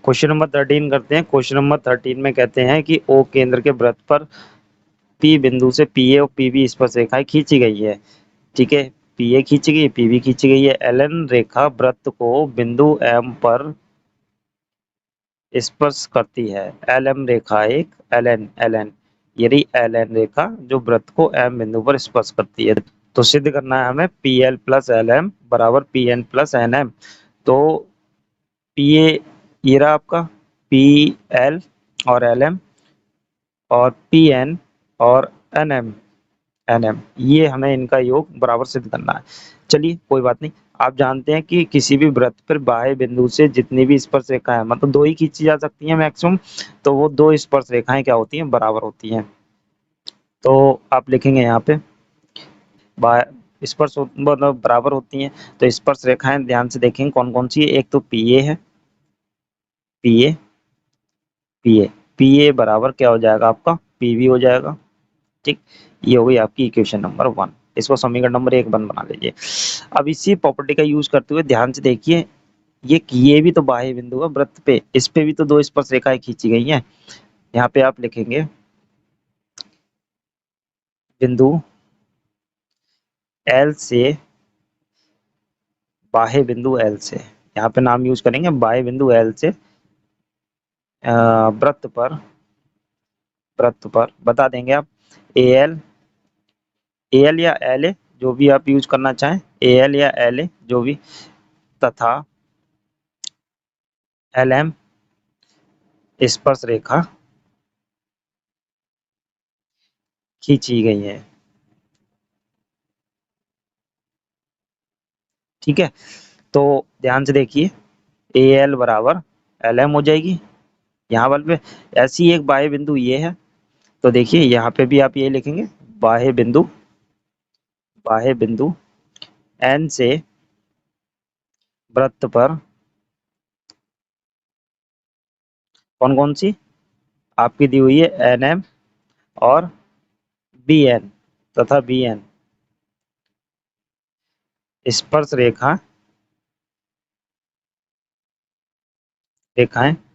Question number 13 करते हैं। Question number 13 में कहते हैं कि ओ केंद्र के वृत्त पर पी बिंदु से पीए और पीबी स्पर्श रेखाएं खींची गई है। ठीक है, पीए खींची गई, पीबी खींची गई है। एलएन रेखा वृत्त को बिंदु एम पर स्पर्श करती है। एलएम रेखा एक एलएन एलएन यदि एलएन रेखा जो वृत्त को एम बिंदु पर स्पर्श करती है, तो सिद्ध करना है हमें P L plus L M बराबर P N plus N M. तो पी ए ये रहा आपका पी एल और एल एम और पी एन और एन एम ये हमें इनका योग बराबर सिद्ध करना है। चलिए कोई बात नहीं। आप जानते हैं कि किसी भी वृत्त पर बाह्य बिंदु से जितनी भी स्पर्श रेखाएं मतलब दो ही खींची जा सकती हैं मैक्सिमम, तो वो दो स्पर्श रेखाएं क्या होती हैं, बराबर होती हैं। तो आप लिखेंगे यहाँ पे स्पर्श मतलब बराबर होती हैं। तो स्पर्श रेखाएं ध्यान से देखेंगे कौन कौन सी है। एक तो पीए है, पीए पीए पीए बराबर क्या हो जाएगा आपका, पीवी हो जाएगा। ठीक, ये हो गई आपकी इक्वेशन नंबर 1। इसको समीकरण नंबर 1 बना लीजिए। अब इसी प्रॉपर्टी का यूज करते हुए ध्यान से देखिए, ये भी तो बाह्य बिंदु है वृत्त पे, इस पे भी तो दो स्पर्श रेखाएं खींची गई हैं। यहाँ पे आप लिखेंगे बिंदु एल से बाह्य बिंदु एल से, यहाँ पे नाम यूज करेंगे बाह्य बिंदु एल से वृत्त पर बता देंगे आप ए एल या एल ए जो भी आप यूज करना चाहें, ए एल या एल ए जो भी, तथा एल एम स्पर्श रेखा खींची गई है। ठीक है, तो ध्यान से देखिए ए एल बराबर एल एम हो जाएगी यहाँ बल पे। ऐसी एक बाह्य बिंदु ये है, तो देखिए यहाँ पे भी आप ये लिखेंगे बाह्य बिंदु एन से वृत्त पर कौन कौन सी आपकी दी हुई है, एन एम और बी एन तथा बी एन स्पर्श रेखाएं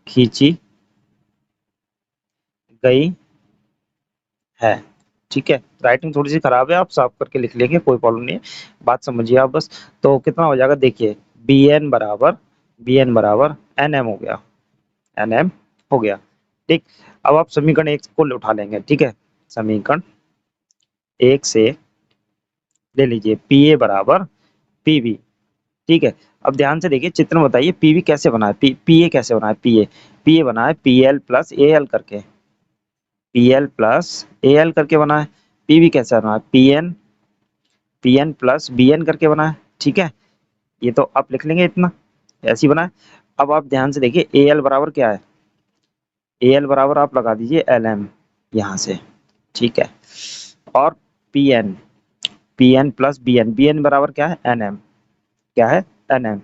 खींची गई है। ठीक है, राइटिंग थोड़ी सी खराब है, आप साफ करके लिख लेंगे, कोई प्रॉब्लम नहीं है, बात समझिए आप बस। तो कितना हो जाएगा देखिए, बी एन बराबर एन एम हो गया, एन एम हो गया। ठीक, अब आप समीकरण 1 को उठा लेंगे। ठीक है, समीकरण 1 से ले लीजिए पी ए बराबर पी बी। ठीक है, अब ध्यान से देखिए चित्र में बताइए पीवी कैसे बना है, पी ए कैसे बना है, पी ए बना है P L plus A L करके, P L plus A L करके बना है। पीवी कैसे बना है, P N plus B N करके बना है। ठीक है, ये तो आप लिख लेंगे इतना, ऐसे ही बना है। अब आप ध्यान से देखिए ए एल बराबर क्या है, ए एल बराबर आप लगा दीजिए एल एम यहाँ से। ठीक है, और P N plus B N बराबर क्या है, एन एम, क्या है, एन एम।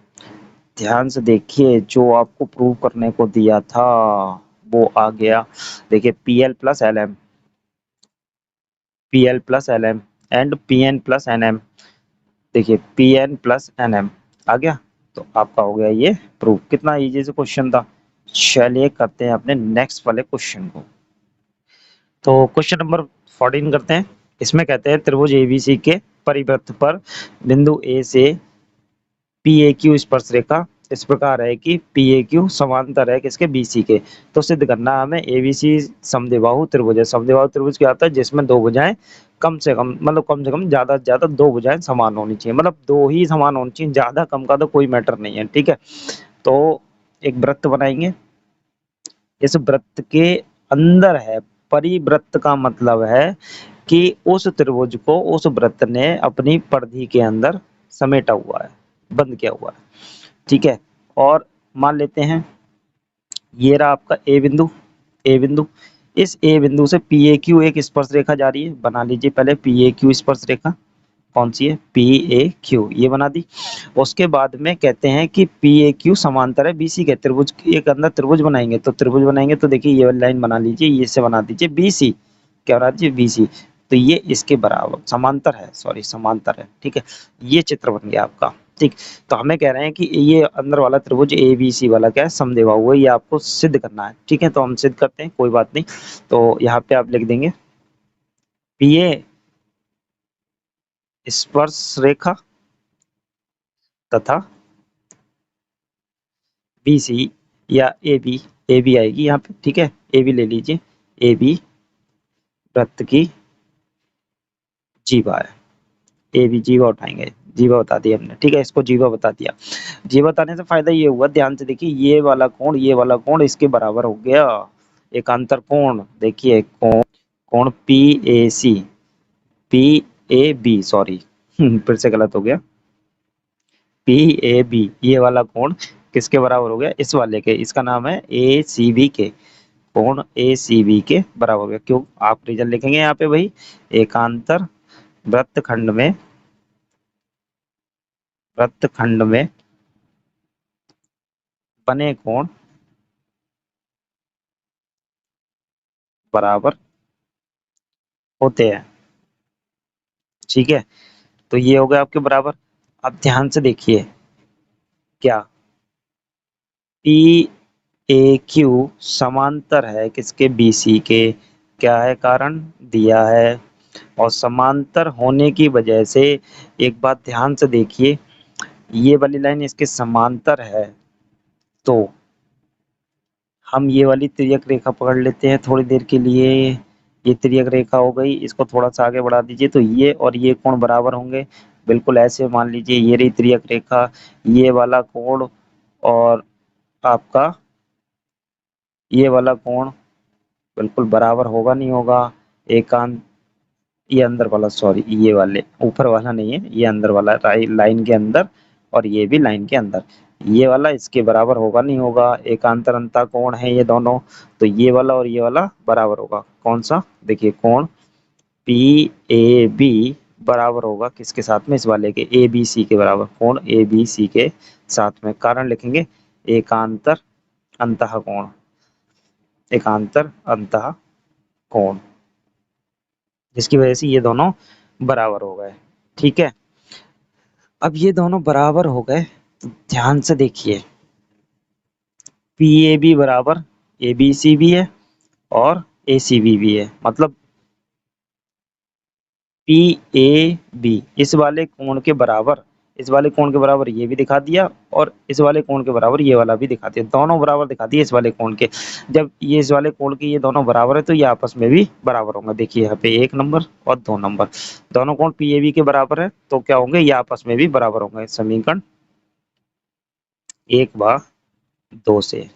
ध्यान से देखिए जो आपको प्रूव करने को दिया था वो आ गया। देखिए P L plus L M, P L plus L M and P N plus N M. देखिए P N plus N M आ गया, तो आपका हो गया ये प्रूफ। कितना इजी से क्वेश्चन था। चलिए करते हैं अपने नेक्स्ट वाले क्वेश्चन को। तो क्वेश्चन नंबर 14 करते हैं। इसमें कहते हैं त्रिभुज एबीसी के परिवृत्त पर बिंदु ए से पी ए क्यू स्पर्श रेखा इस प्रकार है कि पी ए क्यू समांतर है किसके, बी सी के। तो सिद्ध करना है हमें एबीसी समद्विबाहु त्रिभुज है। समद्विबाहु त्रिभुज क्या होता है, जिसमें दो भुजाएं कम से कम ज्यादा से ज्यादा दो भुजाएं समान होनी चाहिए, मतलब दो ही समान होनी चाहिए, ज्यादा कम का तो कोई मैटर नहीं है। ठीक है, तो एक वृत्त बनाएंगे, इस वृत्त के अंदर है, परिवृत्त का मतलब है कि उस त्रिभुज को उस वृत्त ने अपनी परिधि के अंदर समेटा हुआ है, बंद किया हुआ है। ठीक है, और मान लेते हैं ये रहा आपका ए बिंदु, इस ए बिंदु से पी ए क्यू एक स्पर्श रेखा जा रही है। बना लीजिए पहले पी ए क्यू स्पर्श रेखा, कौन सी है, पी ए क्यू, ये बना दी। उसके बाद में कहते हैं कि पी ए क्यू समांतर है बी सी के। त्रिभुज एक अंदर त्रिभुज बनाएंगे, तो त्रिभुज बनाएंगे तो देखिए ये वाली लाइन बना लीजिए, ये से बना दीजिए बी सी, क्या बना दीजिए बी सी। तो ये इसके बराबर समांतर है, सॉरी समांतर है। ठीक है, ये चित्र बन गया आपका। ठीक। तो हमें कह रहे हैं कि ये अंदर वाला त्रिभुज ए बी सी वाला क्या है, समद्विबाहु हुआ है, ये आपको सिद्ध करना है। ठीक है, तो हम सिद्ध करते हैं, कोई बात नहीं। तो यहाँ पे आप लिख देंगे पी ए स्पर्श रेखा तथा बी सी या ए बी आएगी यहाँ पे। ठीक है, ए बी ले लीजिए, ए बी वृत्त की जीवा है, ए बी जीवा उठाएंगे, जीवा बता दिया हमने। ठीक है, इसको जीवा बता दिया। जीवा बताने से फायदा ये हुआ, ध्यान से देखिए, ये वाला कोण इसके बराबर हो गया, एकांतर कोण। देखिए कोण P A C, P A B, sorry फिर से गलत हो गया, पी ए बी, ये वाला कोण किसके बराबर हो गया, इस वाले के, इसका नाम है ए सी बी के, कोण ए सी बी के बराबर हो गया। क्यों, आप रीजन लिखेंगे यहाँ पे भाई, एकांतर वृत्तखंड में बने कोण बराबर होते हैं। ठीक है, तो ये हो गया आपके बराबर। अब ध्यान से देखिए, क्या पी ए क्यू समांतर है किसके, बी सी के, क्या है कारण दिया है, और समांतर होने की वजह से एक बात ध्यान से देखिए, ये वाली लाइन इसके समांतर है, तो हम ये वाली तिर्यक रेखा पकड़ लेते हैं थोड़ी देर के लिए। ये तिर्यक रेखा हो गई, इसको थोड़ा सा आगे बढ़ा दीजिए, तो ये और ये कोण बराबर होंगे, बिल्कुल ऐसे मान लीजिए, ये रही तिर्यक रेखा, ये वाला कोण और आपका ये वाला कोण बिल्कुल बराबर होगा नहीं होगा, एकांत, ये अंदर वाला, सॉरी ये वाले ऊपर वाला नहीं है, ये अंदर वाला लाइन के अंदर, और ये भी लाइन के अंदर, ये वाला इसके बराबर होगा नहीं होगा, एकांतर अंता कोण है ये दोनों, तो ये वाला और ये वाला बराबर होगा। कौन सा, देखिए कोण पी ए बी बराबर होगा किसके साथ में, इस वाले के, ए बी सी के बराबर, कोण ए बी सी के साथ में, कारण लिखेंगे एकांतर अंतः कोण, एकांतर अंतः कोण, जिसकी वजह से ये दोनों बराबर हो गए। ठीक है, अब ये दोनों बराबर हो गए, तो ध्यान से देखिए, पी ए बी बराबर ए बी सी भी है और ए सी बी भी है, मतलब पी ए बी इस वाले कोण के बराबर, इस वाले कोण के बराबर ये भी दिखा दिया, और इस वाले कोण के बराबर ये वाला भी दिखा दिया, दोनों बराबर दिखा दिए इस वाले कोण के। जब ये इस वाले कोण के ये दोनों बराबर है, तो ये आपस में भी बराबर होंगे। देखिए यहाँ पे 1 नंबर और 2 नंबर, दोनों कोण पी ए बी के बराबर है, तो क्या होंगे, ये आपस में भी बराबर होंगे। समीकरण 1/2 से,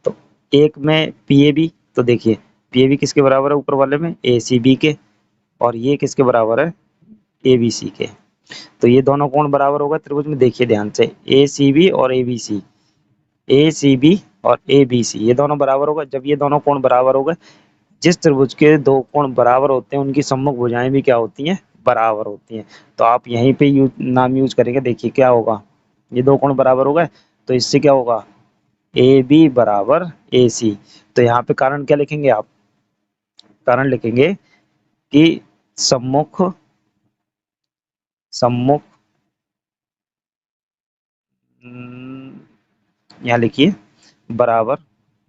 तो एक में पी ए बी, तो देखिए पी ए बी किसके बराबर है, ऊपर वाले में ए सी बी के, और ये किसके बराबर है, ए बी सी के, तो ये दोनों कोण बराबर होगा त्रिभुज में। देखिए ध्यान से, ए सी बी और A B C, A C B और ए बी सी, ये दोनों बराबर होगा। जब ये दोनों कोण बराबर हो गए, जिस त्रिभुज के दो कोण बराबर होते हैं उनकी सम्मुख भुजाएं भी क्या होती हैं, बराबर होती हैं। तो आप यहीं पे नाम यूज करेंगे, देखिए क्या होगा, ये दो कोण बराबर हो गए, तो इससे क्या होगा, ए बी बराबर ए सी। तो यहाँ पे कारण क्या लिखेंगे आप, कारण लिखेंगे कि सम्मुख सम्मुख यहाँ लिखिए, बराबर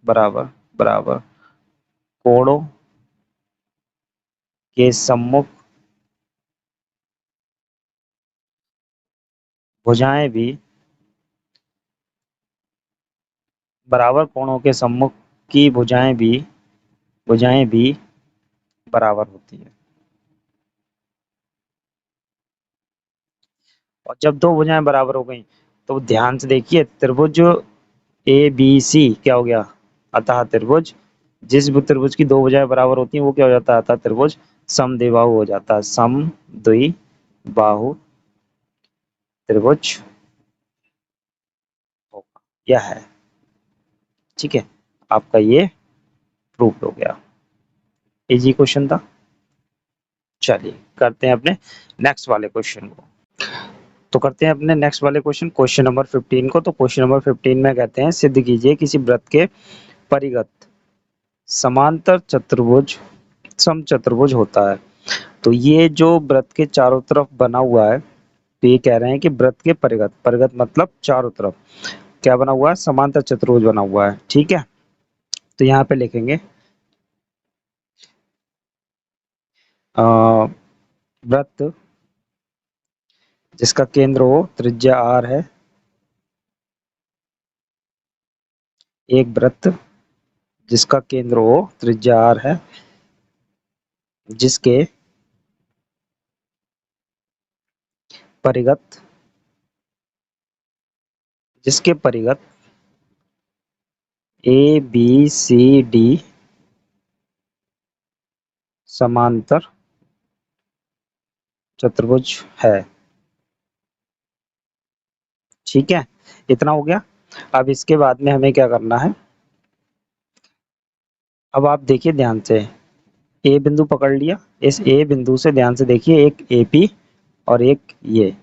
बराबर बराबर कोणों के सम्मुख भुजाएं भी, बराबर कोणों के सम्मुख की भुजाएं भी बराबर होती है। और जब दो भुजाएं बराबर हो गई, तो ध्यान से देखिए, त्रिभुज ए बी सी क्या हो गया, अतः त्रिभुज, जिस त्रिभुज की दो भुजाएं बराबर होती हैं वो क्या हो जाता है, अतः त्रिभुज समद्विबाहु हो जाता है। समद्विबाहु त्रिभुज होगा, यह है। ठीक है, आपका ये प्रूफ हो गया, इजी क्वेश्चन था। चलिए करते हैं अपने नेक्स्ट वाले क्वेश्चन को। तो करते हैं अपने नेक्स्ट वाले क्वेश्चन नंबर 15 को। तो क्वेश्चन नंबर 15 में कहते हैं, सिद्ध कीजिए किसी वृत्त के परिगत समांतर चतुर्भुज समचतुर्भुज होता है। तो ये जो वृत्त के चारों तरफ बना हुआ है, तो ये कह रहे हैं कि वृत्त के परिघत, परिघत मतलब चारों तरफ क्या बना हुआ है, समांतर चतुर्भुज बना हुआ है। ठीक है, तो यहाँ पे लिखेंगे वृत्त जिसका केंद्र हो त्रिज्या r है, एक वृत्त जिसका केंद्र हो त्रिज्या r है, जिसके परिघत, जिसके परिघत ए बी सी डी समांतर चतुर्भुज है। ठीक है, इतना हो गया। अब इसके बाद में हमें क्या करना है, अब आप देखिए ध्यान से, ए बिंदु पकड़ लिया, इस ए बिंदु से ध्यान से देखिए, एक एपी और एक ये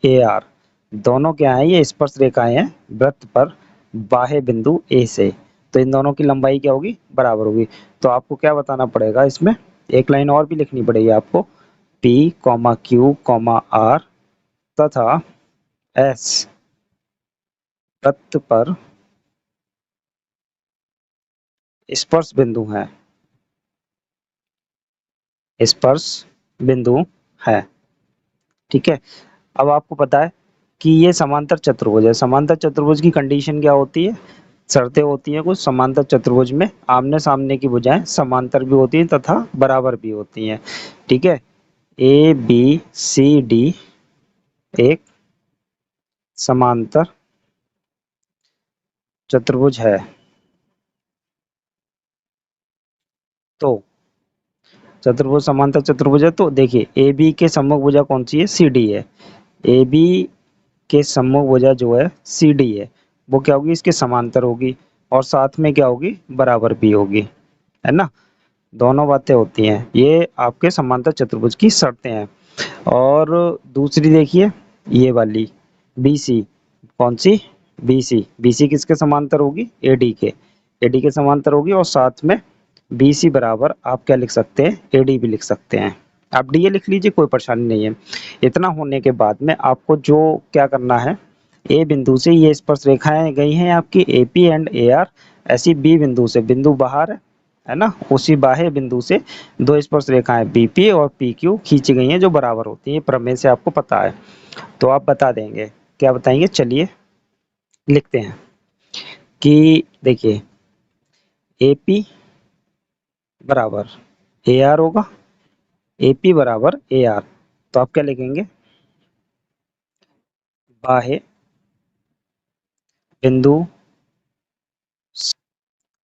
ए आर, दोनों क्या है, ये स्पर्श रेखाएं हैं वृत्त पर बाह्य बिंदु ए से। तो इन दोनों की लंबाई क्या होगी, बराबर होगी। तो आपको क्या बताना पड़ेगा, इसमें एक लाइन और भी लिखनी पड़ेगी आपको, P comma Q comma R तथा एस वृत्त पर स्पर्श बिंदु है, स्पर्श बिंदु है। ठीक है, अब आपको पता है कि ये समांतर चतुर्भुज है। समांतर चतुर्भुज की कंडीशन क्या होती है, शर्तें होती हैं कुछ। समांतर चतुर्भुज में आमने सामने की भुजाएं समांतर भी होती हैं तथा बराबर भी होती हैं। ठीक है, ए बी सी डी एक समांतर चतुर्भुज है। तो चतुर्भुज समांतर चतुर्भुज है, तो देखिए ए बी के सम्मुख भुजा कौन सी है, सी डी है। ए बी के सम्मुख भुजा जो है सी डी है, वो क्या होगी, इसके समांतर होगी और साथ में क्या होगी, बराबर भी होगी, है ना। दोनों बातें होती हैं, ये आपके समांतर चतुर्भुज की शर्तें हैं। और दूसरी देखिए, ये वाली बी सी, कौन सी, बी सी, बी सी किसके समांतर होगी, ए डी के, ए डी के समांतर होगी और साथ में बी सी बराबर आप क्या लिख सकते हैं, ए डी भी लिख सकते हैं। आप डी ए लिख लीजिए, कोई परेशानी नहीं है। इतना होने के बाद में आपको जो क्या करना है, ए बिंदु से ये स्पर्श रेखाएं गई हैं आपकी A P and A R, ऐसी बी बिंदु से, बिंदु बाहर है ना, उसी बाह्य बिंदु से दो स्पर्श रेखाएं बी पी और पी क्यू खींची गई हैं जो बराबर होती हैं। प्रमेय से आपको पता है, तो आप बता देंगे, क्या बताएंगे, चलिए लिखते हैं कि देखिए ए पी बराबर ए आर होगा, ए पी बराबर ए आर, तो आप क्या लिखेंगे, बाह्य बिंदु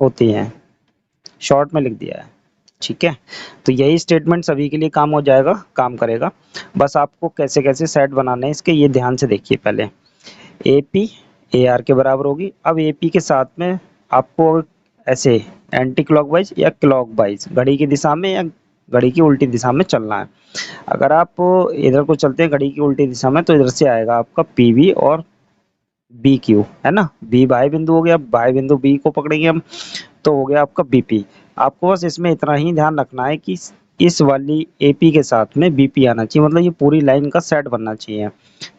होती हैं, शॉर्ट में लिख दिया है। ठीक है, तो यही स्टेटमेंट सभी के लिए काम हो जाएगा, काम करेगा। बस आपको कैसे कैसे सेट बनाने हैं इसके, ये ध्यान से देखिए। पहले ए पी ए आर के बराबर होगी। अब ए पी के साथ में आपको ऐसे एंटी क्लॉकवाइज या क्लॉकवाइज, घड़ी की दिशा में या घड़ी की उल्टी दिशा में चलना है। अगर आप इधर को चलते हैं घड़ी की उल्टी दिशा में, तो इधर से आएगा आपका पी वी और बी क्यू, है ना। बी बाह्य बिंदु हो गया, बाह्य बिंदु बी को पकड़ेंगे हम, तो हो गया आपका बीपी। आपको बस इसमें इतना ही ध्यान रखना है कि इस वाली एपी के साथ में बीपी आना चाहिए, मतलब ये पूरी लाइन का सेट बनना चाहिए,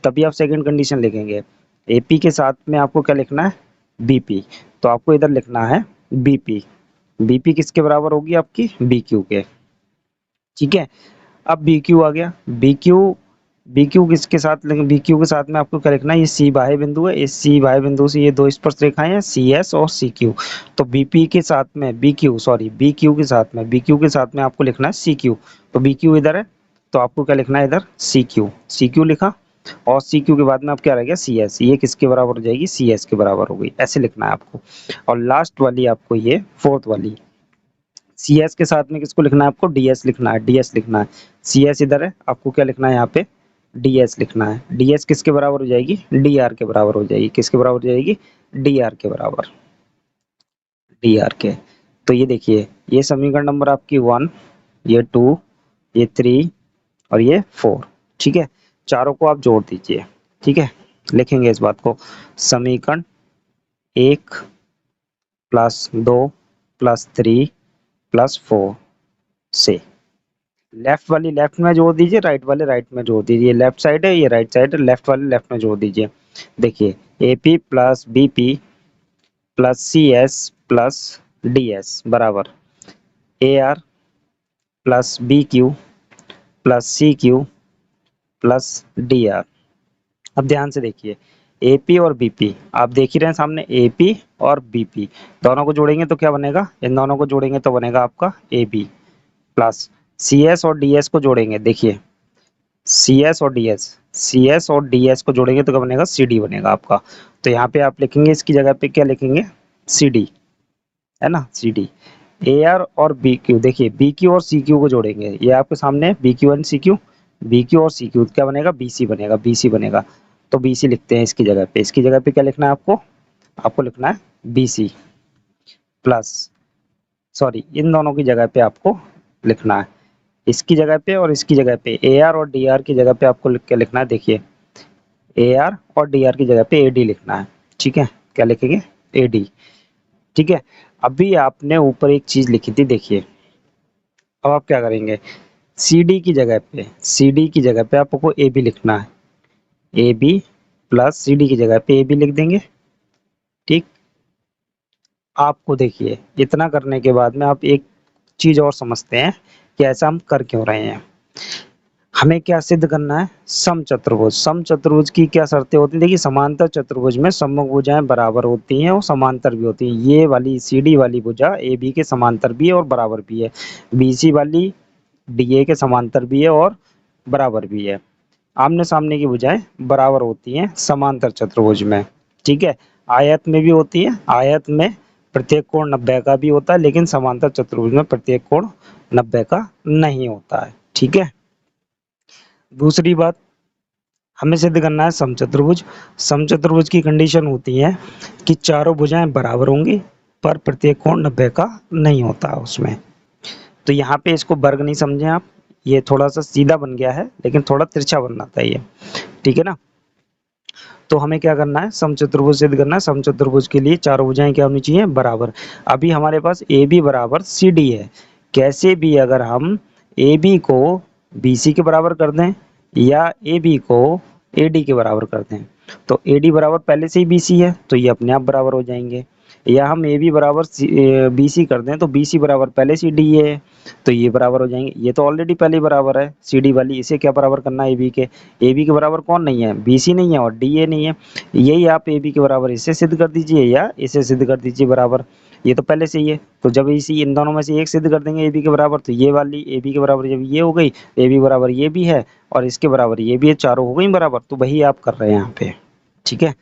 तभी आप सेकंड कंडीशन लिखेंगे। एपी के साथ में आपको क्या लिखना है, बीपी, तो आपको इधर लिखना है बीपी। बीपी किसके बराबर होगी, आपकी बीक्यू के। ठीक है, अब बी क्यू आ गया, बी क्यू, बी क्यू किसके साथ, बी क्यू के साथ में आपको क्या लिखना है, ये सी बाह्य बिंदु है, इस सी बाह्य बिंदु से ये दो स्पर्श रेखाएं हैं सी एस और सी क्यू। तो बीपी के साथ में B Q, sorry B Q के साथ में, बी क्यू के साथ में आपको लिखना है सी क्यू। तो बी क्यू इधर है, तो आपको क्या लिखना है इधर, सी क्यू, सी क्यू लिखा। और सी क्यू के बाद में आप क्या रह गया, सी एस, ये किसके बराबर हो जाएगी, सी एस के बराबर हो गई, ऐसे लिखना है आपको। और लास्ट वाली आपको ये फोर्थ वाली सी एस के साथ में किसको लिखना है, आपको डी एस लिखना है, डी एस लिखना है। सी एस इधर है, आपको क्या लिखना है यहाँ पे, डी एस लिखना है। डी एस किसके बराबर हो जाएगी, डी आर के बराबर हो जाएगी, किसके बराबर हो जाएगी, डी आर के बराबर, डी आर के। तो ये देखिए, ये समीकरण नंबर आपकी 1, ये 2, ये 3 और ये 4। ठीक है, चारों को आप जोड़ दीजिए। ठीक है, लिखेंगे इस बात को, समीकरण 1 + 2 + 3 + 4 से लेफ्ट वाली लेफ्ट में जोड़ दीजिए, राइट वाले राइट में जोड़ दीजिए। ये लेफ्ट साइड है, ये राइट साइड है, लेफ्ट वाले लेफ्ट में जोड़ दीजिए। देखिए AP plus BP plus CS plus DS बराबर AR plus BQ plus CQ plus DR। अब ध्यान से देखिए, AP और BP आप देख ही रहे हैं सामने, AP और BP दोनों को जोड़ेंगे तो क्या बनेगा, इन दोनों को जोड़ेंगे तो बनेगा आपका AB प्लस CS और DS को जोड़ेंगे, देखिए CS और DS, CS और DS को जोड़ेंगे तो क्या बनेगा, CD बनेगा आपका। तो यहाँ पे आप लिखेंगे, इसकी जगह पे क्या लिखेंगे, CD, है ना, CD। AR और BQ, देखिए BQ और CQ को जोड़ेंगे, ये आपके सामने है BQ एंड CQ, BQ और CQ क्या बनेगा, BC बनेगा, BC बनेगा। तो BC लिखते हैं इसकी जगह पे, इसकी जगह पे क्या लिखना है आपको, आपको लिखना है BC प्लस, सॉरी इन दोनों की जगह पे आपको लिखना है, इसकी जगह पे और इसकी जगह पे AR और DR की जगह पे आपको लिख के लिखना है, देखिए AR और DR की जगह पे AD लिखना है, ठीक है, क्या लिखेंगे, AD, ठीक है। अभी आपने ऊपर एक चीज लिखी थी, देखिए अब आप क्या करेंगे, CD की जगह पे, CD की जगह पे आपको AB लिखना है, AB प्लस CD की जगह पे AB लिख देंगे, ठीक। आपको देखिए इतना करने के बाद में आप एक चीज और समझते हैं कि ऐसा हम कर क्यों रहे हैं। हमें क्या सिद्ध करना है, समचतुर्भुज। समचतुर्भुज की क्या शर्तें होती हैं, देखिए समांतर चतुर्भुज में सम्मुख भुजाएं बराबर होती हैं और समांतर भी होती हैं। ये वाली CD वाली भुजा AB के समांतर भी है और बराबर भी है, BC वाली DA के समांतर भी है और बराबर भी है। आमने सामने की भुजाएं बराबर होती हैं समांतर चतुर्भुज में, ठीक है। आयत में भी होती है, आयत में प्रत्येक कोण 90 का भी होता है, लेकिन समांतर चतुर्भुज में प्रत्येक कोण 90 का नहीं होता है, ठीक है। दूसरी बात, हमें सिद्ध करना है समचतुर्भुज। समचतुर्भुज की कंडीशन होती है कि चारों भुजाएं बराबर होंगी पर प्रत्येक कोण 90 का नहीं होता उसमें। तो यहाँ पे इसको वर्ग नहीं समझे आप, ये थोड़ा सा सीधा बन गया है लेकिन थोड़ा तिरछा बनना चाहिए, ठीक है ना। तो हमें क्या करना है, समचतुर्भुज सिद्ध करना है। समचतुर्भुज के लिए चारों भुजाएं क्या होनी चाहिए, बराबर। अभी हमारे पास AB बराबर CD है, कैसे भी अगर हम AB को BC के बराबर कर दें या AB को AD के बराबर कर दें, तो AD बराबर पहले से ही BC है तो ये अपने आप बराबर हो जाएंगे, या हम AB बराबर BC कर दें तो BC बराबर पहले से DA है तो ये बराबर हो जाएंगे। ये तो ऑलरेडी पहले ही बराबर है CD वाली, इसे क्या बराबर करना है, AB के बराबर कौन नहीं है, BC नहीं है और DA नहीं है। यही आप AB के बराबर इसे सिद्ध कर दीजिए या इसे सिद्ध कर दीजिए बराबर, ये तो पहले से ही है। तो जब इसी इन दोनों में से एक सिद्ध कर देंगे AB के बराबर, तो ये वाली AB के बराबर जब ये हो गई, AB बराबर ये भी है और इसके बराबर ये भी है, चारों हो गई बराबर। तो वही आप कर रहे हैं यहाँ पे, ठीक है।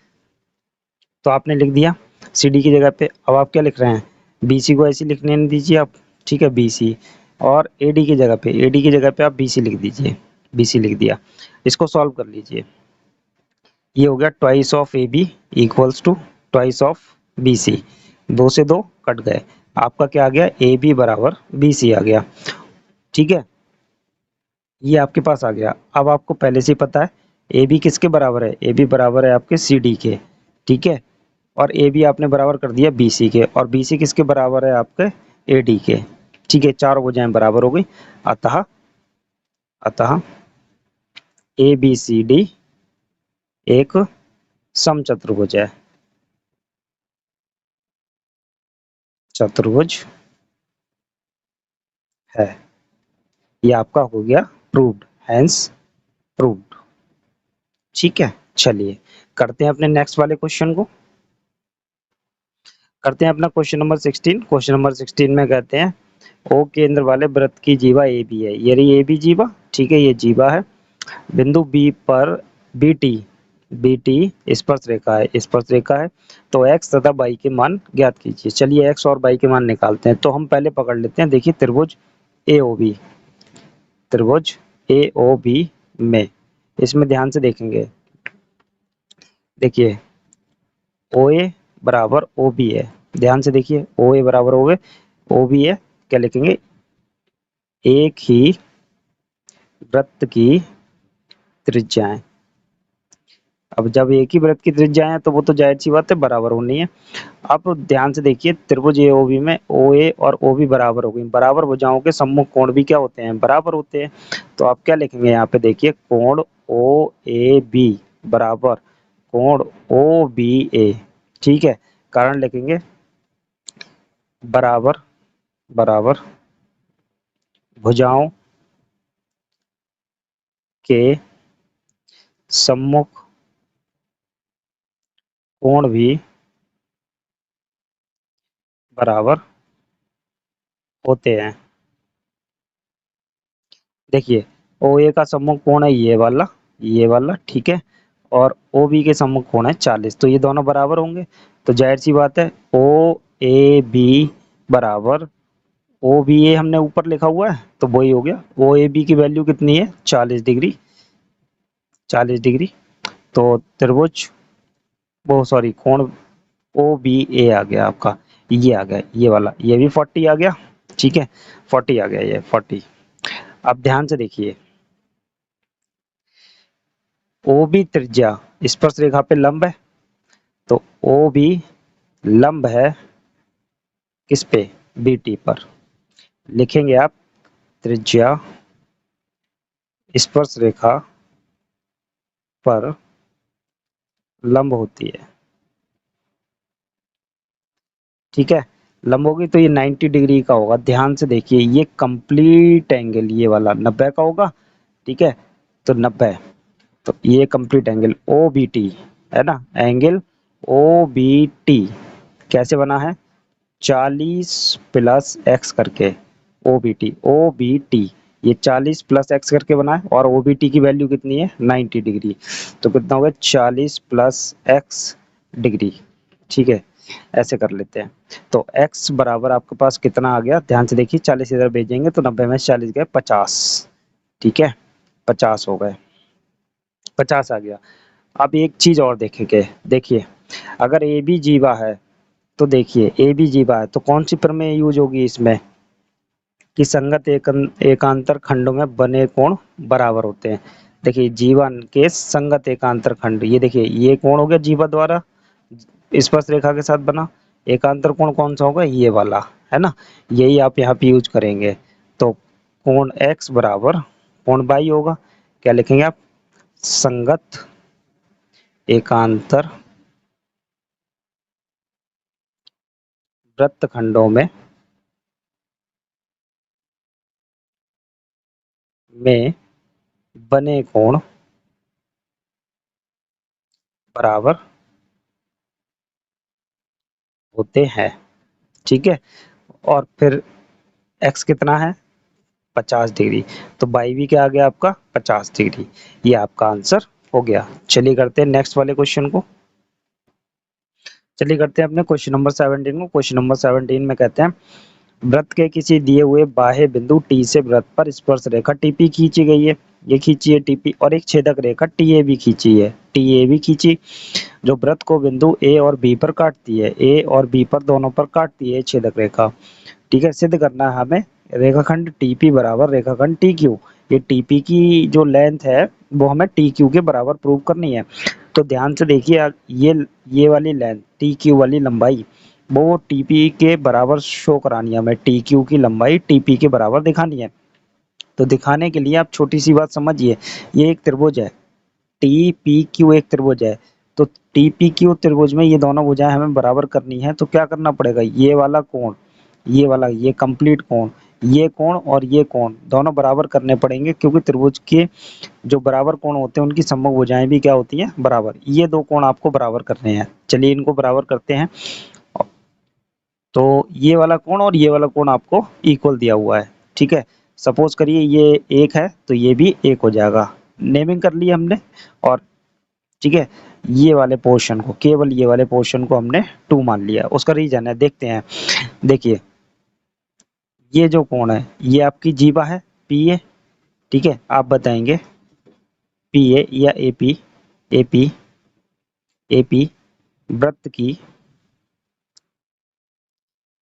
तो आपने लिख दिया CD की जगह पे, अब आप क्या लिख रहे हैं, BC को ऐसे लिखने दीजिए आप, ठीक है, BC। और AD की जगह पे, AD की जगह पे आप BC लिख दीजिए, BC लिख दिया। इसको सॉल्व कर लीजिए, ये हो गया twice of AB equals to twice of BC, दो से दो कट गए, आपका क्या आ गया, AB बराबर BC आ गया, ठीक है। ये आपके पास आ गया। अब आपको पहले से ही पता है AB किसके बराबर है, AB बराबर है आपके CD के, ठीक है। और AB आपने बराबर कर दिया BC के, और BC किसके बराबर है आपके, AD के, ठीक है। चारों भुजाएं बराबर हो गई, अतः अतः ABCD एक समचतुर्भुज है, चतुर्भुज है। ये आपका हो गया प्रूव्ड, हैंस प्रूव्ड, ठीक है। चलिए करते हैं अपने नेक्स्ट वाले क्वेश्चन को, करते हैं अपना क्वेश्चन नंबर 16। क्वेश्चन नंबर 16 में कहते हैं ओ केंद्र वाले वृत्त की जीवा AB है, ये रही AB जीवा, ठीक है, ये जीवा है। बिंदु B पर BT, BT स्पर्श रेखा है, स्पर्श रेखा है। तो x तथा y के मान ज्ञात कीजिए। चलिए x और y के मान निकालते हैं। तो हम पहले पकड़ लेते हैं, देखिए त्रिभुज AOB, त्रिभुज AOB में, इसमें ध्यान से देखेंगे, देखिए OA बराबर OB है, ध्यान से देखिए OA बराबर OB है, क्या लिखेंगे, एक ही वृत्त की त्रिज्याएं। अब जब एक ही वृत्त की त्रिज्या है तो वो तो जाहिर सी बात है बराबर होनी है। अब ध्यान से देखिए त्रिभुज एओबी में ओए और ओबी बराबर हो गई। बराबर भुजाओं के सम्मुख कोण भी क्या होते हैं, बराबर होते हैं। तो आप क्या लिखेंगे यहाँ पे, देखिए कोण ओ ए बी बराबर कोण ओ बी ए। ठीक है, कारण लिखेंगे बराबर बराबर भुजाओं के सम्मुख कोण भी बराबर होते हैं। देखिए ओ ए का सम्मुख कोण है ये वाला ठीक है, और ओ बी के सम्मुख कोण है 40, तो ये दोनों बराबर होंगे। तो जाहिर सी बात है ओ ए बी बराबर ओ बी ए हमने ऊपर लिखा हुआ है तो वही हो गया। ओ ए बी की वैल्यू कितनी है, 40 डिग्री, 40 डिग्री। तो त्रिभुज वो सॉरी कोण ओ बी ए आ गया आपका, ये आ गया ये वाला, ये भी 40 आ गया। ठीक है, 40 आ गया ये 40। अब ध्यान से देखिए ओ बी त्रिज्या स्पर्श रेखा पे लंब है, तो ओ बी लंब है किस पे, बी टी पर। लिखेंगे आप त्रिज्या स्पर्श रेखा पर लंब होती है। ठीक है, लंब होगी तो ये 90 डिग्री का होगा। ध्यान से देखिए ये कंप्लीट एंगल ये वाला 90 का होगा। ठीक है, तो 90, तो ये complete angle O B T है ना, एंगल ओ बी टी कैसे बना है, 40 प्लस एक्स करके, ओ बी टी ये 40 प्लस एक्स करके बना है, और ओ बी टी की वैल्यू कितनी है 90 डिग्री। तो कितना होगा 40 प्लस एक्स डिग्री। ठीक है, ऐसे कर लेते हैं। तो x बराबर आपके पास कितना आ गया, ध्यान से देखिए 40 इधर भेजेंगे तो 90 में 40 गए 50। ठीक है, 50 हो गए, 50 आ गया। अब एक चीज और देखेंगे, देखिए अगर ए बी जीवा है तो देखिए ए बी जीवा है तो कौन सी प्रमेय यूज होगी इसमें, कि संगत एकांतर खंडों में बने कोण बराबर होते हैं। देखिए जीवा के संगत एकांतर खंड, ये देखिए ये कोण हो गया जीवा द्वारा स्पर्श रेखा के साथ बना, एकांतर कोण कौन सा होगा, ये वाला है ना, यही आप यहाँ पे यूज करेंगे। तो कोण x बराबर कोण बाई होगा, क्या लिखेंगे आप, संगत एकांतर वृत्तखंडों में बने कोण बराबर होते हैं। ठीक है, और फिर x कितना है 50 डिग्री, तो बाई भी क्या आ गया आपका 50 डिग्री। ये आपका आंसर हो गया। चलिए करते हैं नेक्स्ट वाले क्वेश्चन को। चलिए करते हैं अपने क्वेश्चन नंबर 17 को। क्वेश्चन नंबर 17 में कहते हैं वृत्त के किसी दिए हुए बाह्य बिंदु टी से वृत्त पर स्पर्श रेखा टीपी खींची गई है, ये खींची है टीपी, और एक छेदक रेखा टी ए भी खींची है, टी ए भी खींची, जो वृत्त को बिंदु ए और बी पर काटती है, ए और बी पर दोनों पर काटती है छेदक रेखा। ठीक है, सिद्ध करना है हमें रेखाखंड टीपी बराबर रेखाखंड टी क्यू। ये टीपी की जो लेंथ है वो हमें टी क्यू के बराबर प्रूव करनी है। तो ध्यान से देखिए ये वाली लेंथ टी क्यू वाली लंबाई वो टीपी के बराबर शो करानी है हमें, टी क्यू की लंबाई टीपी के बराबर दिखानी है। तो दिखाने के लिए आप छोटी सी बात समझिए, ये एक त्रिभुज है, टी पी क्यू एक त्रिभुज है, तो टी पी क्यू त्रिभुज में ये दोनों भुजाएं हमें बराबर करनी है। तो क्या करना पड़ेगा, ये वाला कोण, ये वाला, ये कंप्लीट कोण, ये कोण और ये कोण दोनों बराबर करने पड़ेंगे, क्योंकि त्रिभुज के जो बराबर कोण होते हैं उनकी सम्मुख भुजाएं भी क्या होती हैं बराबर। ये दो कोण आपको बराबर करने हैं, चलिए इनको बराबर करते हैं। तो ये वाला कोण और ये वाला कोण आपको इक्वल दिया हुआ है। ठीक है, सपोज करिए ये एक है तो ये भी एक हो जाएगा, नेमिंग कर लिया हमने। और ठीक है, ये वाले पोर्शन को, केवल ये वाले पोर्शन को हमने 2 मान लिया। उसका रीजन है, देखते हैं। देखिए ये जो कोण है ये आपकी जीवा है पी ए। ठीक है, आप बताएंगे पी ए या एपी, एपी एपी वृत्त की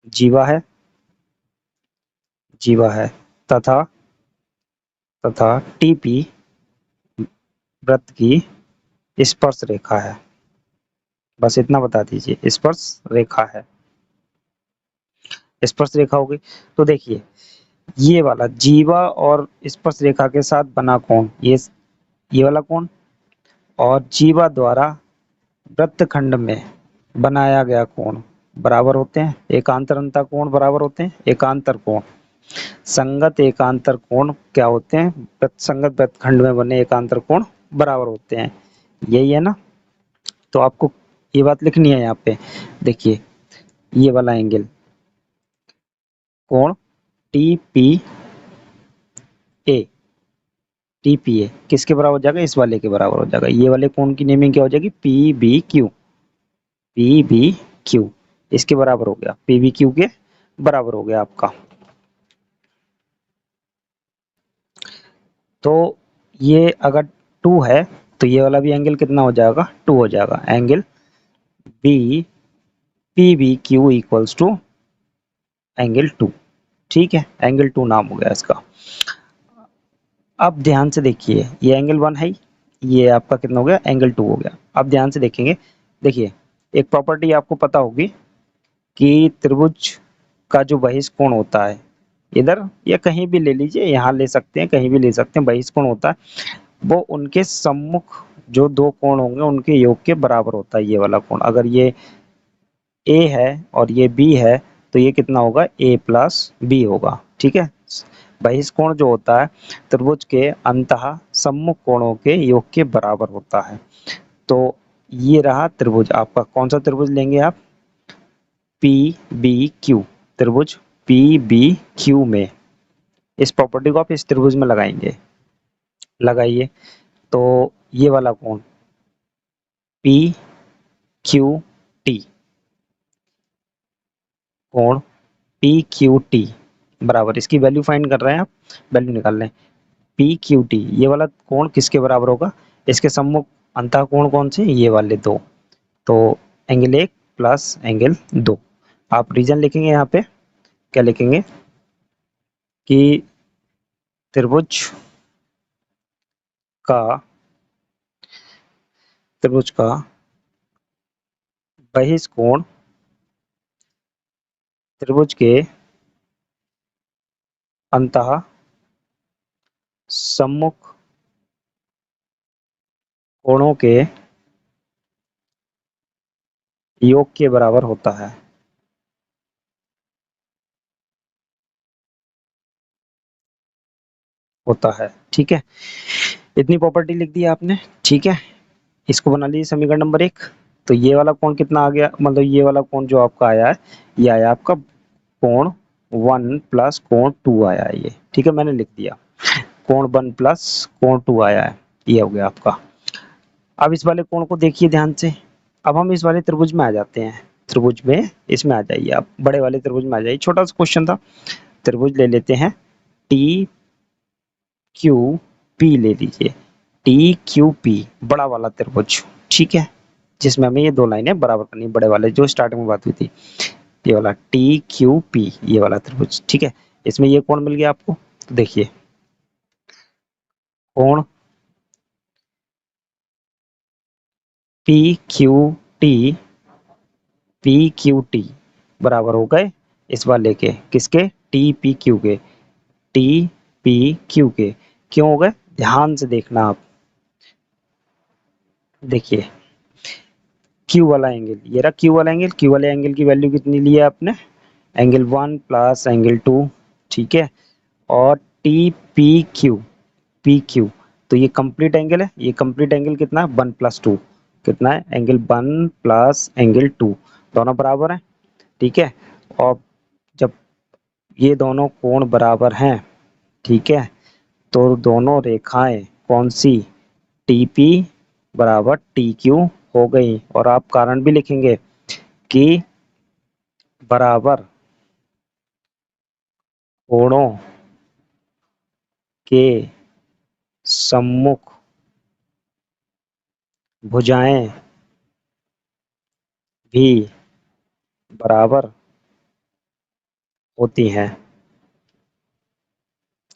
जीवा है, जीवा है, तथा तथा टीपी वृत्त की स्पर्श रेखा है, बस इतना बता दीजिए, स्पर्श रेखा है, स्पर्श रेखा हो गई। तो देखिए ये वाला जीवा और स्पर्श रेखा के साथ बना कोण, ये वाला कोण, और जीवा द्वारा वृत्तखंड में बनाया गया कोण बराबर होते हैं, एकांतर अंतः कोण बराबर होते हैं, एकांतर कोण। संगत एकांतर कोण क्या होते हैं, संगत वृत्तखंड में बने एकांतर कोण बराबर होते हैं, यही है ना। तो आपको ये बात लिखनी है यहाँ पे। देखिए ये वाला एंगल कोण T P A, T P A किसके बराबर हो जाएगा, इस वाले के बराबर हो जाएगा। ये वाले कोण की नेमिंग क्या हो जाएगी, P B Q, P B Q इसके बराबर हो गया, पी बी क्यू के बराबर हो गया आपका। तो ये अगर 2 है तो ये वाला भी एंगल कितना हो जाएगा, 2 हो जाएगा। Angle B P B Q equals to angle 2, ठीक है, एंगल 2 नाम हो गया इसका। अब ध्यान से देखिए ये एंगल 1 है, ये आपका कितना हो गया, एंगल 2 हो गया। अब ध्यान से देखेंगे, देखिए एक प्रॉपर्टी आपको पता होगी कि त्रिभुज का जो बहिष्कोण होता है, इधर या कहीं भी ले लीजिए, यहाँ ले सकते हैं, कहीं भी ले सकते हैं, बहिष्कोण होता है वो उनके सम्मुख जो दो कोण होंगे उनके योग के बराबर होता है। ये वाला कोण अगर ये ए है और ये बी है तो ये कितना होगा, ए प्लस बी होगा, ठीक है। बहिष्कोण जो होता है त्रिभुज के अंतः सम्मुख कोणों के योग के बराबर होता है। तो ये रहा त्रिभुज आपका, कौन सा त्रिभुज लेंगे आप, पी बी क्यू, त्रिभुज पी बी क्यू में इस प्रॉपर्टी को आप इस त्रिभुज में लगाएंगे, लगाइए। तो ये वाला कोण पी क्यू टी, कोण पी क्यू टी बराबर, इसकी वैल्यू फाइंड कर रहे हैं आप, वैल्यू निकाल लें। पी क्यू टी ये वाला कोण किसके बराबर होगा, इसके सम्मुख अंतः कोण कौन से, ये वाले दो, तो एंगल 1 प्लस एंगल 2। आप रीजन लिखेंगे यहाँ पे, क्या लिखेंगे कि त्रिभुज का त्रिभुज का बहिष्कोण त्रिभुज के अंतः सम्मुख कोणों के योग के बराबर होता है। होता है, ठीक है, इतनी प्रॉपर्टी लिख दी आपने, ठीक है। इसको बना लीजिए समीकरण नंबर 1। तो ये वाला कोण कितना आ गया, मतलब ये वाला कोण जो आपका आया है, ये आया आपका कोण 1 प्लस कोण 2 आया है ये, ठीक है, मैंने लिख दिया कोण 1 प्लस कोण 2 आया है, ये हो गया आपका। अब इस वाले कोण को देखिए ध्यान से, अब हम इस वाले त्रिभुज में आ जाते हैं, त्रिभुज में इसमें आ जाइए आप, बड़े वाले त्रिभुज में आ जाइए, छोटा सा क्वेश्चन था। त्रिभुज ले लेते हैं टी क्यू पी, ले लीजिए टी क्यू पी, बड़ा वाला त्रिभुज, ठीक है, जिसमें हमें ये दो लाइनें बराबर करनी, बड़े वाले जो स्टार्टिंग में बात हुई थी, ये वाला टी क्यू पी, ये वाला त्रिभुज, ठीक है। इसमें ये कोण मिल गया आपको, तो देखिए कोण P Q T, P Q T बराबर हो गए इस वाले के, किसके, टी पी क्यू के, टी पी क्यू के, क्यों हो गए, ध्यान से देखना आप, देखिए क्यू वाला एंगल, ये रहा क्यू वाला एंगल, क्यू वाले एंगल की वैल्यू कितनी ली है आपने, एंगल 1 प्लस एंगल 2, ठीक है, और T P Q, P Q, तो ये कंप्लीट एंगल है, ये कंप्लीट एंगल कितना है, 1 प्लस 2, कितना है, एंगल 1 प्लस एंगल 2, दोनों बराबर है, ठीक है। और जब ये दोनों कोण बराबर हैं, ठीक है, तो दोनों रेखाएं कौन सी, टी पी बराबर टी क्यू हो गई, और आप कारण भी लिखेंगे कि बराबर कोणों के सम्मुख भुजाएं भी बराबर होती हैं।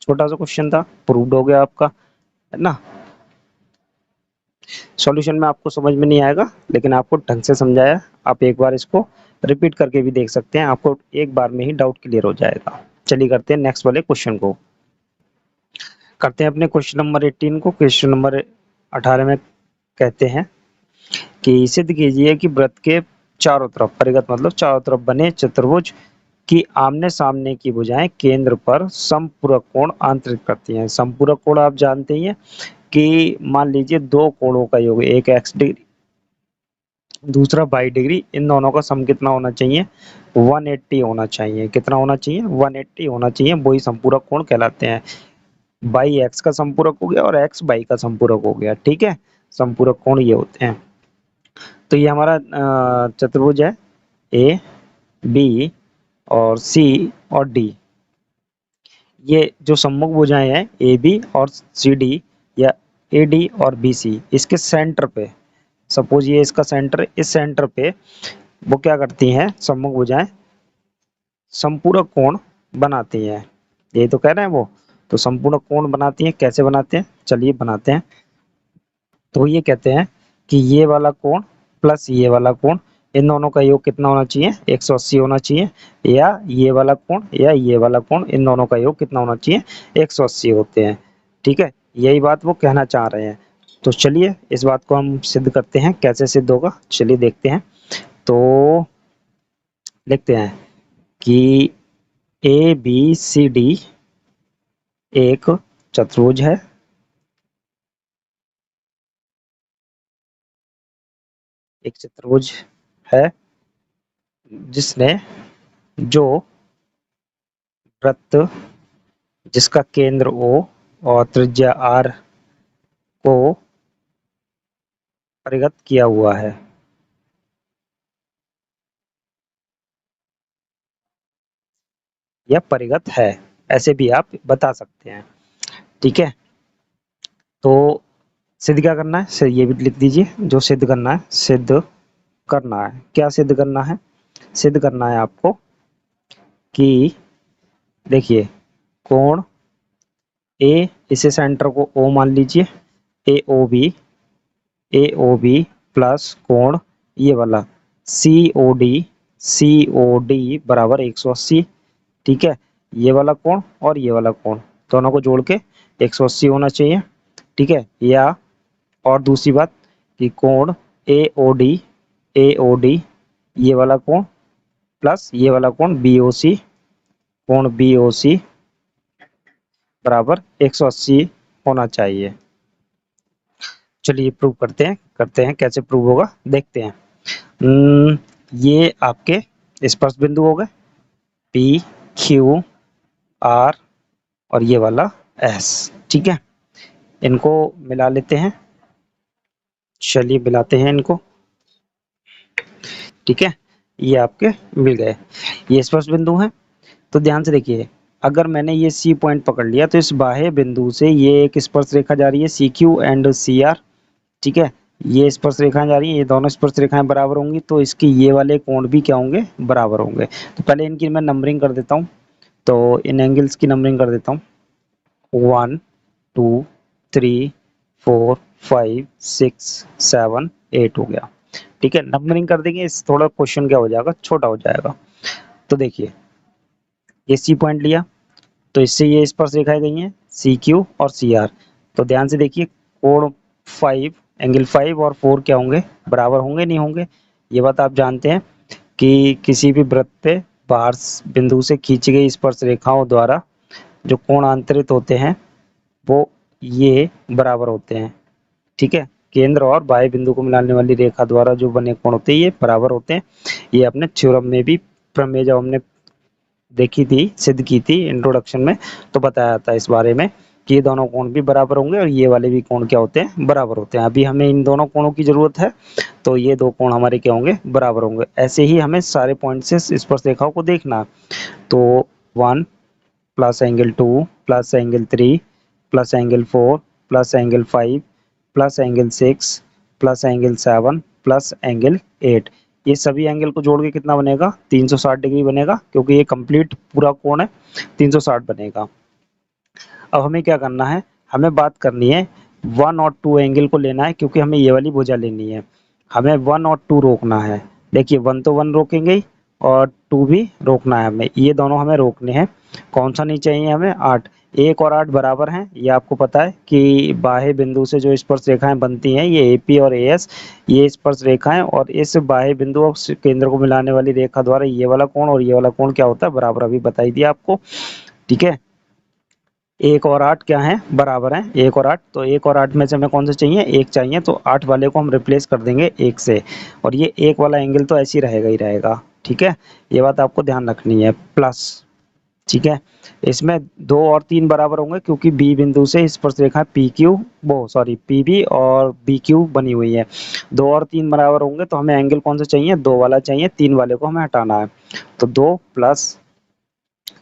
छोटा सा क्वेश्चन था, प्रूव्ड हो गया आपका, है ना। सॉल्यूशन में आपको समझ में नहीं आएगा, लेकिन आपको ढंग से समझाया, आप एक बार इसको रिपीट करके भी देख सकते हैं, आपको एक बार में ही डाउट क्लियर हो जाएगा। चलिए करते हैं नेक्स्ट वाले क्वेश्चन को। करते हैं अपने क्वेश्चन नंबर 18 को। क्वेश्चन नंबर 18 में कहते हैं कि सिद्ध कीजिए कि वृत्त के चारों तरफ, परिघत मतलब चारों तरफ बने चतुर्भुज की आमने सामने की भुजाएं केंद्र पर समपूरक कोण आंतरित करती हैं। समपूरक कोण आप जानते ही हैं कि मान लीजिए दो कोणों का योग, एक x डिग्री दूसरा y डिग्री, इन दोनों का सम कितना होना चाहिए? 180 होना चाहिए। कितना होना चाहिए? 180 होना चाहिए, वही समपूरक कोण कहलाते हैं। y x का समपूरक हो गया और x y का समपूरक हो गया, ठीक है। समपूरक कोण ये होते हैं। तो ये हमारा चतुर्भुज है ए बी और सी और डी। ये जो सम्मुख भुजाएं हैं ए बी और सी डी या ए डी और बी सी, इसके सेंटर पे, सपोज ये इसका सेंटर, इस सेंटर पे वो क्या करती हैं? सम्मुख भुजाएं संपूरक कोण बनाती हैं। यही तो कह रहे हैं वो। तो संपूरक कोण बनाती हैं, कैसे बनाते हैं? चलिए बनाते हैं। तो ये कहते हैं कि ये वाला कोण प्लस ये वाला कोण, इन दोनों का योग कितना होना चाहिए? 180 होना चाहिए। या ये वाला कोण या ये वाला कोण, इन दोनों का योग कितना होना चाहिए? 180 होते हैं, ठीक है। यही बात वो कहना चाह रहे हैं। तो चलिए इस बात को हम सिद्ध करते हैं। कैसे सिद्ध होगा चलिए देखते हैं। तो लिखते हैं कि ए बी सी डी एक चतुर्भुज है, एक चतुर्भुज है जिसने, जो वृत्त जिसका केंद्र O और त्रिज्या R को परिगत किया हुआ है। या परिगत है, ऐसे भी आप बता सकते हैं, ठीक है। तो सिद्ध क्या करना है? ये भी लिख दीजिए, जो सिद्ध करना है, सिद्ध करना है। क्या सिद्ध करना है? सिद्ध करना है आपको कि देखिए कोण ए, इसे सेंटर को O मान लीजिए, ए ओ बी प्लस कोण ये वाला सी ओ डी बराबर 180, ठीक है। ये वाला कोण और ये वाला कोण दोनों को जोड़ के 180 होना चाहिए, ठीक है। या और दूसरी बात कि कोण ए ओ डी ये वाला कोण प्लस ये वाला कोण बी ओ सी, कोण बी ओ सी बराबर 180 होना चाहिए। चलिए प्रूव करते हैं कैसे प्रूव होगा देखते हैं। ये आपके स्पर्श बिंदु हो गए पी क्यू आर और ये वाला एस, ठीक है। इनको मिला लेते हैं, चलिए मिलाते हैं इनको, ठीक है। ये आपके मिल गए, ये स्पर्श बिंदु हैं। तो ध्यान से देखिए, अगर मैंने ये सी पॉइंट पकड़ लिया तो इस बाह्य बिंदु से ये एक स्पर्श रेखा जा रही है C Q and C R, ठीक है। ये स्पर्श रेखाएं जा रही हैं, ये दोनों स्पर्श रेखाएं बराबर होंगी, तो इसके ये वाले कोण भी क्या होंगे? बराबर होंगे। तो पहले इनकी मैं नंबरिंग कर देता हूँ। तो इन एंगल्स की नंबरिंग कर देता हूँ, 1 2 3 4 5 6 7 8 हो गया, ठीक है। नंबरिंग कर देंगे, इस थोड़ा क्वेश्चन क्या हो जाएगा? छोटा हो जाएगा। तो देखिए ये सी पॉइंट लिया, तो इससे ये स्पर्श रेखाएं गई हैं सी क्यू और सी आर। तो ध्यान से देखिए कोण 5, एंगल 5 और 4 क्या होंगे? बराबर होंगे, नहीं होंगे? ये बात आप जानते हैं कि किसी भी वृत्त पे बाहर बिंदु से खींची गई स्पर्श रेखाओं द्वारा जो कोण आंतरित होते हैं वो ये बराबर होते हैं, ठीक है। केंद्र और बाह्य बिंदु को मिलाने वाली रेखा द्वारा जो बने कोण होते हैं ये बराबर होते हैं। ये अपने थ्योरम में भी, प्रमेय जब हमने देखी थी, सिद्ध की थी इंट्रोडक्शन में, तो बताया था इस बारे में कि ये दोनों कोण भी बराबर होंगे और ये वाले भी कोण क्या होते हैं? बराबर होते हैं। अभी हमें इन दोनों कोणों की जरूरत है, तो ये दो कोण हमारे क्या होंगे? बराबर होंगे। ऐसे ही हमें सारे पॉइंट से स्पर्श रेखाओं को देखना। तो 1 plus angle 2 plus angle 3 plus angle 4 plus angle 5 plus angle 6 plus angle 7 plus angle 8, ये सभी एंगल को जोड़ के कितना बनेगा? 360 डिग्री बनेगा, क्योंकि ये कंप्लीट पूरा कोण है, 360 बनेगा। अब हमें क्या करना है? हमें बात करनी है 1 और 2 एंगल को लेना है, क्योंकि हमें ये वाली भुजा लेनी है। हमें 1 और 2 रोकना है। देखिए 1 तो 1 रोकेंगे ही, और 2 भी रोकना है हमें, ये दोनों हमें रोकने हैं। कौन सा नहीं चाहिए हमें? 8। 1 और 8 बराबर हैं, ये आपको पता है कि बाह्य बिंदु से जो स्पर्श रेखाएं बनती हैं, ये एपी और एएस, ये स्पर्श रेखाएं, और इस बाह्य बिंदु और केंद्र को मिलाने वाली रेखा द्वारा ये वाला कोण और ये वाला कोण क्या होता है? बराबर। अभी बताई दिया आपको, ठीक है। 1 और 8 क्या है? बराबर हैं। 1 और 8, तो 1 और 8 में से हमें कौन सा चाहिए? 1 चाहिए, तो 8 वाले को हम रिप्लेस कर देंगे 1 से, और ये 1 वाला एंगल तो ऐसे ही रहेगा ही रहेगा, ठीक है। ये बात आपको ध्यान रखनी है, प्लस, ठीक है। इसमें 2 और 3 बराबर होंगे, क्योंकि बी बिंदु से स्पर्श रेखा पी क्यू, वो सॉरी पीबी और बी क्यू बनी हुई है। 2 और 3 बराबर होंगे, तो हमें एंगल कौन सा चाहिए? 2 वाला चाहिए, 3 वाले को हमें हटाना है। तो 2 प्लस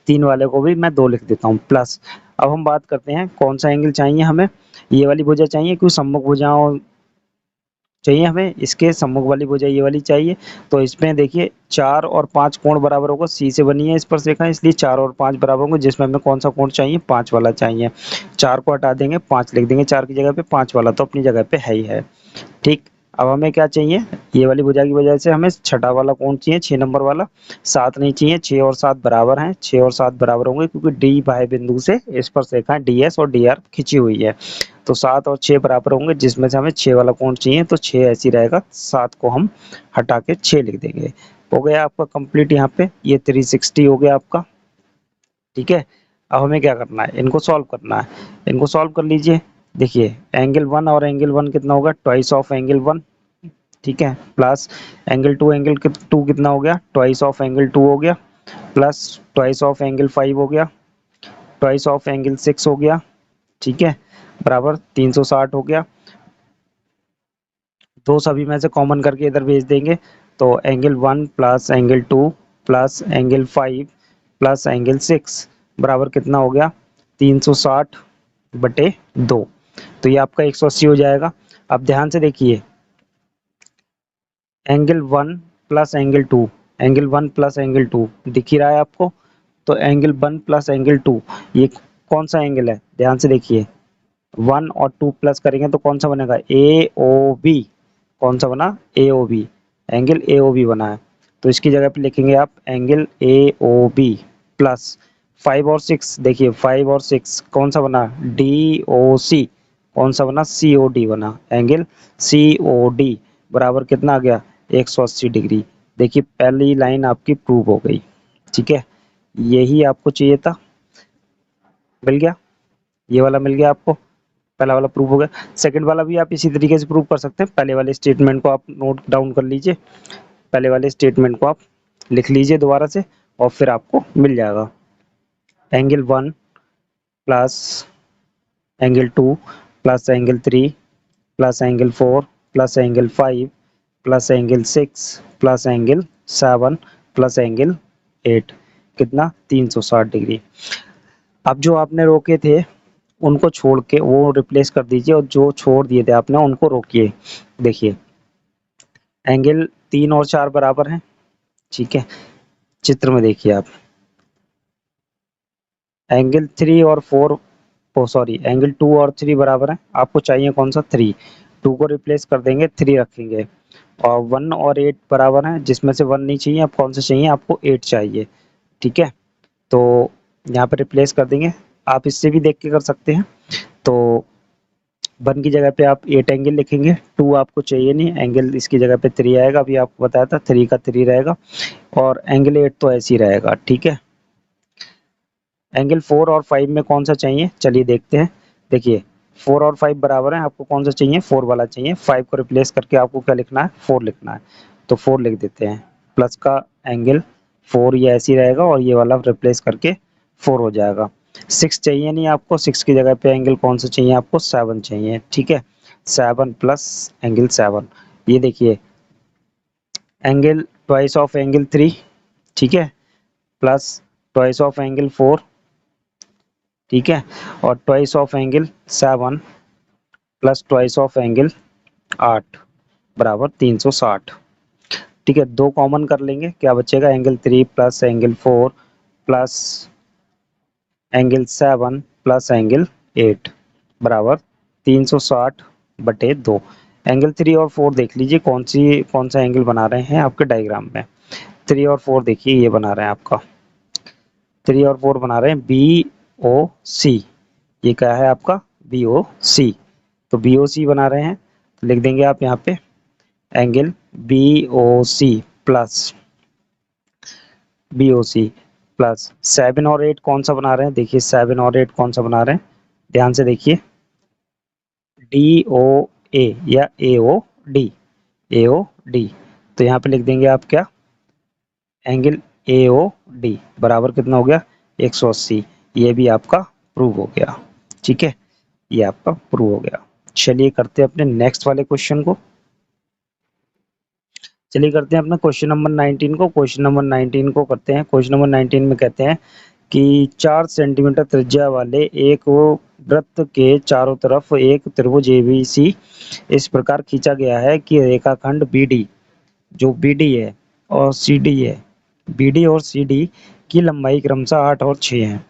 3 वाले को भी मैं 2 लिख देता हूँ, प्लस। अब हम बात करते हैं कौन सा एंगल चाहिए हमें। ये वाली भुजा चाहिए, क्योंकि सम्मुख भुजाओं चाहिए हमें, इसके सम्मुख वाली भुजा ये वाली चाहिए। तो इसमें देखिए 4 और 5 कोण बराबर होगा, सी से बनी है स्पर्श रेखा, इसलिए 4 और 5 बराबर होंगे, जिसमें हमें कौन सा कोण चाहिए? 5 वाला चाहिए। 4 को हटा देंगे, 5 लिख देंगे 4 की जगह पे, 5 वाला तो अपनी जगह पे है ही है, ठीक। अब हमें क्या चाहिए? ये वाली भुजा की वजह से हमें छठा वाला कोण चाहिए, 6 नंबर वाला। 7 नहीं चाहिए, 6 और 7 बराबर हैं, 6 और 7 बराबर होंगे, क्योंकि डी बाह्य बिंदु से स्पर्श रेखा डीएस और डीआर खिंची हुई है। तो 7 और 6 बराबर होंगे, जिसमें से हमें 6 वाला कोण चाहिए, तो 6 ऐसे ही रहेगा, 7 को हम हटा के 6 लिख देंगे। हो गया आपका कंप्लीट, यहाँ पे ये 360 हो गया आपका, ठीक है। अब हमें क्या करना है? इनको सॉल्व करना है। इनको सॉल्व कर लीजिए। देखिए एंगल 1 और एंगल 1 कितना होगा? ट्वाइस ऑफ एंगल 1, ठीक है, प्लस एंगल 2, एंगल 2 कितना हो गया? ट्वाइस ऑफ एंगल 2 हो गया, प्लस ट्वाइस ऑफ एंगल 5 हो गया, ट्वाइस ऑफ एंगल 6 हो गया, ठीक है, बराबर 360 हो गया। दो सभी में से कॉमन करके इधर भेज देंगे, तो angle 1 plus angle 2 plus angle 5 plus angle 6 बराबर कितना हो गया? 360 बटे 2। तो ये आपका 180 हो जाएगा। अब ध्यान से देखिए, angle 1 plus angle 2, angle 1 plus angle 2 दिख ही रहा है आपको। तो एंगल 1 प्लस एंगल 2, ये कौन सा एंगल है? ध्यान से देखिए, 1 और 2 प्लस करेंगे तो कौन सा बनेगा? A O B. कौन सा बना? A O B. Angle A O B बना है। तो इसकी जगह पे लिखेंगे आप angle A O B, plus 5 और 6, देखिए 5 और 6 कौन सा बना? डी ओ सी। कौन सा बना? सी ओ डी बना, एंगल सी ओ डी बराबर कितना आ गया? 180 डिग्री। देखिए पहली लाइन आपकी प्रूव हो गई, ठीक है। यही आपको चाहिए था, मिल गया, ये वाला मिल गया आपको। पहला वाला प्रूव हो गया। सेकंड वाला भी आप इसी तरीके से प्रूव कर सकते हैं। पहले वाले स्टेटमेंट को आप नोट डाउन कर लीजिए, पहले वाले स्टेटमेंट को आप लिख लीजिए दोबारा से, और फिर आपको मिल जाएगा। Angle 1 plus angle 2 plus angle 3 plus angle 4 plus angle 5 plus angle 6 plus angle 7 plus angle 8, कितना? 360 डिग्री। अब जो आपने रोके थे उनको छोड़ के वो रिप्लेस कर दीजिए, और जो छोड़ दिए थे आपने उनको रोकिए। देखिए एंगल 3 और 4 बराबर हैं, ठीक है। चित्र में देखिए आप, एंगल 3 और 4, ओ सॉरी एंगल 2 और 3 बराबर हैं। आपको चाहिए कौन सा? 3। 2 को रिप्लेस कर देंगे, 3 रखेंगे। और 1 और 8 बराबर हैं, जिसमें से 1 नहीं चाहिए, अब कौन सा चाहिए? आपको 8 चाहिए, ठीक है। तो यहाँ पे रिप्लेस कर देंगे। आप इससे भी देख के कर सकते हैं। तो 1 की जगह पे आप 8 एंगल लिखेंगे, 2 आपको चाहिए नहीं, एंगल इसकी जगह पे 3 आएगा, अभी आपको बताया था 3 का 3 रहेगा, और एंगल 8 तो ऐसे ही रहेगा, ठीक है। एंगल 4 और 5 में कौन सा चाहिए? चलिए देखते हैं। देखिए 4 और 5 बराबर हैं, आपको कौन सा चाहिए? 4 वाला चाहिए। 5 को रिप्लेस करके आपको क्या लिखना है? 4 लिखना है। तो 4 लिख देते हैं, प्लस का एंगल 4 ये ऐसे ही रहेगा, और ये वाला रिप्लेस करके 4 हो जाएगा। 6 चाहिए नहीं आपको, 6 की जगह पे एंगल कौन सा चाहिए आपको? 7 चाहिए, ठीक है। 7 प्लस एंगल 7, ये देखिए एंगल ट्वाइस ऑफ एंगल 3, ठीक है, प्लस ट्वाइस ऑफ एंगल 4, ठीक है, और twice of angle 7 plus twice of angle 8 बराबर 360, ठीक है। 2 कॉमन कर लेंगे, क्या बचेगा? Angle 3 plus angle 4 plus angle 7 plus angle 8 बराबर 360/2। एंगल 3 और 4 देख लीजिए कौन सा एंगल बना रहे हैं आपके डायग्राम में। 3 और 4 देखिए ये बना रहे हैं आपका 3 और 4 बना रहे हैं बी ओ सी। ये क्या है आपका बी ओ सी। तो बी ओ सी बना रहे हैं तो लिख देंगे आप यहाँ पे angle B O C plus B O C plus 7 और 8 कौन सा बना रहे हैं, देखिए 7 और 8 कौन सा बना रहे हैं, ध्यान से देखिए डी ओ ए या ए ओ डी। तो यहाँ पे लिख देंगे आप क्या एंगल ए ओ डी बराबर कितना हो गया 180। ये भी आपका प्रूव हो गया। ठीक है, ये आपका प्रूव हो गया। चलिए करते हैं अपने नेक्स्ट वाले क्वेश्चन को। चलिए करते हैं अपना क्वेश्चन नंबर 19 को। क्वेश्चन नंबर 19 को करते हैं। क्वेश्चन नंबर 19 में कहते हैं कि 4 सेंटीमीटर त्रिज्या वाले एक वृत्त के चारों तरफ एक त्रिभुज एबीसी इस प्रकार खींचा गया है कि रेखाखंड बीडी जो बीडी है और सीडी है, बीडी और सीडी की लंबाई क्रमशः 8 और 6 है।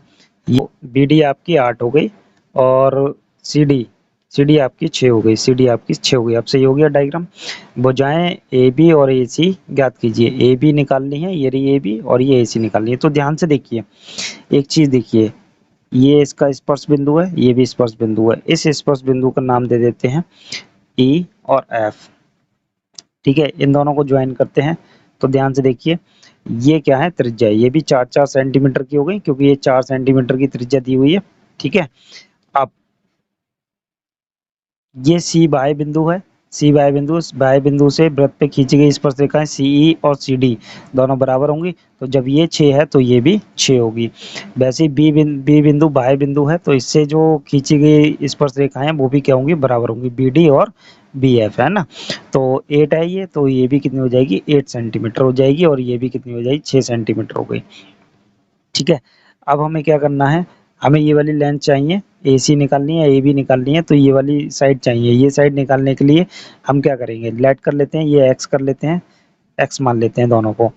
ये बीडी आपकी 8 हो गई और सीडी सीडी आपकी 6 हो गई, सीडी आपकी 6 हो गई। अब सही हो गया डायग्राम। भुजाएं ए बी और ए सी ज्ञात कीजिए। ए बी निकालनी है, ये रही ए बी और ये ए सी निकालनी है। तो ध्यान से देखिए एक चीज देखिए, ये इसका स्पर्श बिंदु है, ये भी स्पर्श बिंदु है। इस स्पर्श बिंदु का नाम दे देते हैं ई और एफ। ठीक है, इन दोनों को ज्वाइन करते हैं। तो ध्यान से देखिए ये क्या है त्रिज्या, ये भी 4-4 सेंटीमीटर की हो गई क्योंकि ये 4 सेंटीमीटर की त्रिज्या दी हुई है। ठीक है, अब ये सी बाह्य बिंदु है, सी बाह्य बिंदु से वृत्त पे खींची गई स्पर्श रेखाएं सीई और सीडी दोनों बराबर होंगी। तो जब ये 6 है तो ये भी 6 होगी। वैसे ही बी बिंदु बाह्य बिंदु है तो इससे जो खींची गई स्पर्श रेखाएं वो भी क्या होंगी बराबर होंगी, बीडी और बी एफ है ना। तो 8 है ये, तो ये भी कितनी हो जाएगी 8 सेंटीमीटर हो जाएगी और ये भी कितनी हो जाएगी 6 सेंटीमीटर हो गई। ठीक है, अब हमें क्या करना है, हमें ये वाली लेंथ चाहिए, ए सी निकालनी है, ए बी निकालनी है। तो ये वाली साइड चाहिए। ये साइड निकालने के लिए हम क्या करेंगे, लेट कर लेते हैं, ये एक्स कर लेते हैं, एक्स मान लेते हैं दोनों को।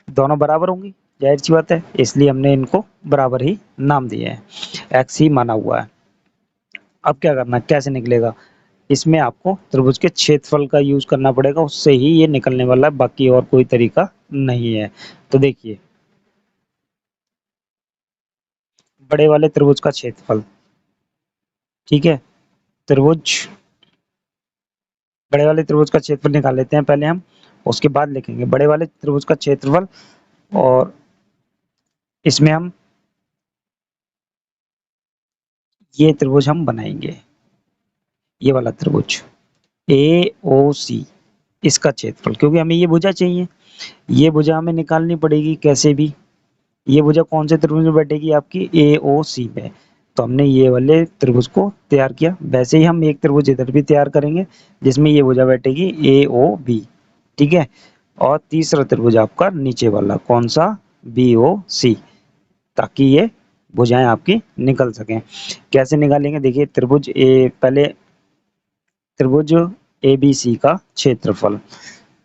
दोनों बराबर होंगी, जाहिर सी बात है, इसलिए हमने इनको बराबर ही नाम दिए हैं, एक्स ही माना हुआ है। अब क्या करना है, कैसे निकलेगा, इसमें आपको त्रिभुज के क्षेत्रफल का यूज करना पड़ेगा, उससे ही ये निकलने वाला है, बाकी और कोई तरीका नहीं है। तो देखिए बड़े वाले त्रिभुज का क्षेत्रफल, ठीक है, त्रिभुज बड़े वाले त्रिभुज का क्षेत्रफल निकाल लेते हैं पहले हम, उसके बाद लिखेंगे बड़े वाले त्रिभुज का क्षेत्रफल। और इसमें हम ये त्रिभुज हम बनाएंगे, ये वाला त्रिभुज ए ओ सी, इसका क्षेत्रफल, क्योंकि हमें ये भुजा चाहिए, ये भुजा हमें निकालनी पड़ेगी कैसे भी। ये भुजा कौन से त्रिभुज में बैठेगी आपकी ए ओ सी में। तो हमने ये वाले त्रिभुज को तैयार किया। वैसे ही हम एक त्रिभुज इधर भी तैयार करेंगे जिसमें ये भुजा बैठेगी ए ओ बी। ठीक है, और तीसरा त्रिभुज आपका नीचे वाला कौन सा, बी ओ सी, ताकि ये भुजाएं आपकी निकल सकें। कैसे निकालेंगे, देखिए त्रिभुज ए, पहले त्रिभुज ए बी सी का क्षेत्रफल,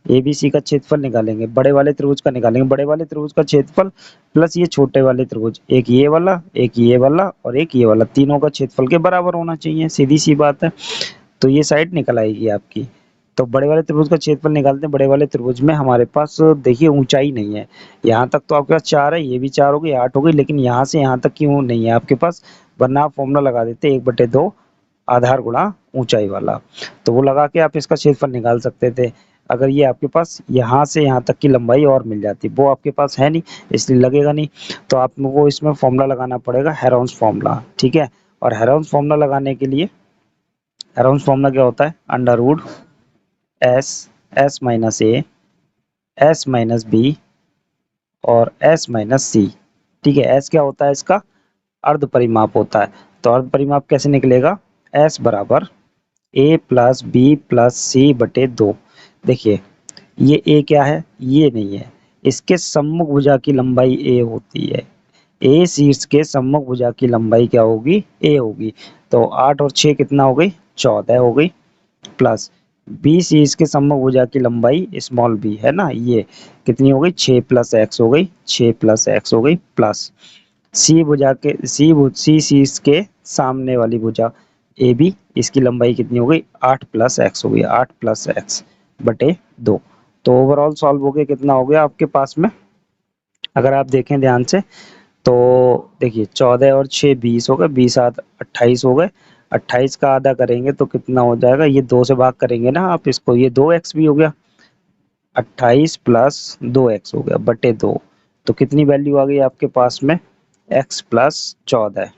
एबीसी का क्षेत्रफल निकालेंगे, बड़े वाले त्रिभुज का निकालेंगे, बड़े वाले त्रिभुज का क्षेत्रफल प्लस ये छोटे वाले त्रिभुज, एक ये वाला और एक ये वाला, तीनों का क्षेत्रफल के बराबर होना चाहिए, सीधी सी बात है। तो ये साइड निकल आएगी आपकी। तो बड़े वाले त्रिभुज का क्षेत्रफल निकालते हैं। बड़े वाले त्रिभुज में हमारे पास देखिए ऊंचाई नहीं है, यहाँ तक तो आपके पास 4 है, ये भी 4 हो गई, 8 हो गई, लेकिन यहाँ से यहाँ तक क्यों नहीं है आपके पास, वरना आप फॉर्मूला लगा देते 1/2 आधार गुणा ऊंचाई वाला, तो वो लगा के आप इसका क्षेत्रफल निकाल सकते थे। अगर ये आपके पास यहाँ से यहाँ तक की लंबाई और मिल जाती, वो आपके पास है नहीं इसलिए लगेगा नहीं। तो आपको इसमें फॉर्मूला लगाना पड़ेगा हेरोन्स फॉर्मूला। ठीक है, और हेरोन्स फॉर्मूला लगाने के लिए, हेरोन्स फॉर्मूला क्या होता है, under root S S minus A S minus B और एस माइनस सी। ठीक है, एस क्या होता है, इसका अर्ध परिमाप होता है। तो अर्ध परिमाप कैसे निकलेगा, एस बराबर ए प्लस बी प्लस सी बटे 2। देखिए ये ए क्या है, ये नहीं है, इसके सम्मुख भुजा की लंबाई ए होती है, ए शीर्ष के सम्मुख भुजा की लंबाई क्या होगी, ए होगी। तो 8 और 6 कितना हो गई, 14 हो गई, प्लस बी शीर्ष के सम्मुख भुजा की लंबाई स्मॉल बी है ना, ये कितनी हो गई, 6 प्लस एक्स हो गई, 6 प्लस एक्स हो गई, प्लस सी भुजा के सी शीर्ष के सामने वाली भुजा ए बी, इसकी लंबाई कितनी हो गई 8 प्लस एक्स हो गई, 8 प्लस एक्स बटे 2। तो ओवरऑल सॉल्व हो गया, कितना हो गया आपके पास में, अगर आप देखें ध्यान से तो देखिए 14 और 6 20 हो गए, 20 आठ 28 हो गए, 28 का आधा करेंगे तो कितना हो जाएगा, ये 2 से भाग करेंगे ना आप इसको, ये 2x भी हो गया, 28 प्लस 2x हो गया बटे 2। तो कितनी वैल्यू आ गई आपके पास में, x प्लस 14,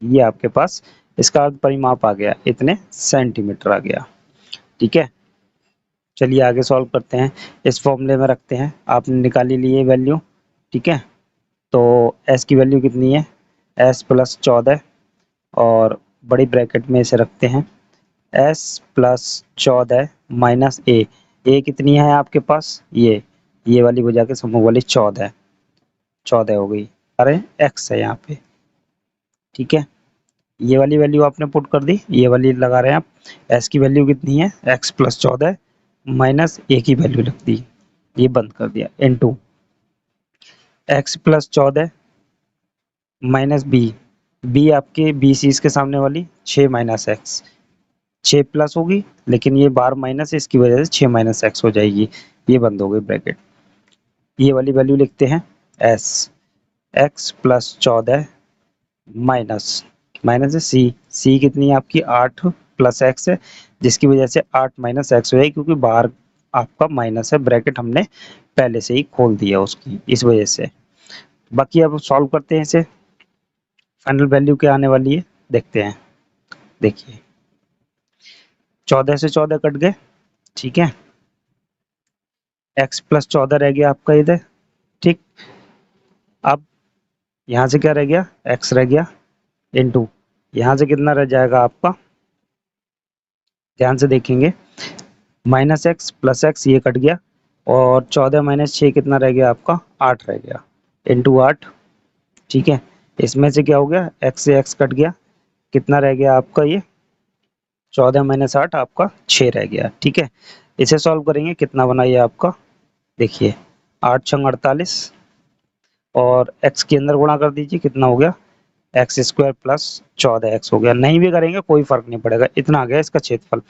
ये आपके पास इसका अर्ध परिमाप आ गया, इतने सेंटीमीटर आ गया। ठीक है, चलिए आगे सॉल्व करते हैं, इस फॉर्मूले में रखते हैं, आपने निकाली ली ये वैल्यू। ठीक है, तो s की वैल्यू कितनी है, s प्लस 14, और बड़ी ब्रैकेट में इसे रखते हैं, s plus 14 minus a, a कितनी है आपके पास, ये वाली बजा के समूह वाली 14 हो गई, अरे x है यहाँ पे। ठीक है, ये वाली वैल्यू आपने पुट कर दी, ये वाली लगा रहे हैं आप, s की वैल्यू कितनी है, x प्लस 14 माइनस a की वैल्यू लग दी, ये बंद कर दिया, into x plus 14 minus B आपके बी सी इसके सामने वाली 6 माइनस एक्स, 6 प्लस होगी लेकिन ये बार माइनस है, इसकी वजह से 6 माइनस एक्स हो जाएगी, ये बंद हो गई ब्रैकेट। ये वाली वैल्यू लिखते हैं S, x plus 14 minus minus है सी कितनी है आपकी 8 प्लस एक्स है, जिसकी वजह से 8 माइनस एक्स हो जाएगी, क्योंकि बाहर आपका माइनस है, ब्रैकेट हमने पहले से ही खोल दिया उसकी, इस वजह से। बाकी अब सॉल्व करते हैं इसे, फाइनल वैल्यू क्या आने वाली है देखते हैं। देखिए 14 से 14 कट गए, ठीक है, x प्लस 14 रह गया आपका इधर। ठीक, अब यहाँ से क्या रह गया, x रह गया, इनटू यहाँ से कितना रह जाएगा आपका, ध्यान से देखेंगे, माइनस एक्स प्लस एक्स ये कट गया, और 14 माइनस 6 कितना रह गया आपका 8 रह गया, इनटू 8। ठीक है, इसमें से क्या हो गया, x से x कट गया, कितना रह गया आपका ये 14 माइनस 8 आपका 6 रह गया। ठीक है, इसे सॉल्व करेंगे, कितना बना ये आपका, देखिए 8 छंग 48, और x के अंदर गुणा कर दीजिए, कितना हो गया एक्स स्क्वायर प्लस 14x हो गया, नहीं भी करेंगे कोई फर्क नहीं पड़ेगा, इतना आ गया इसका क्षेत्रफल।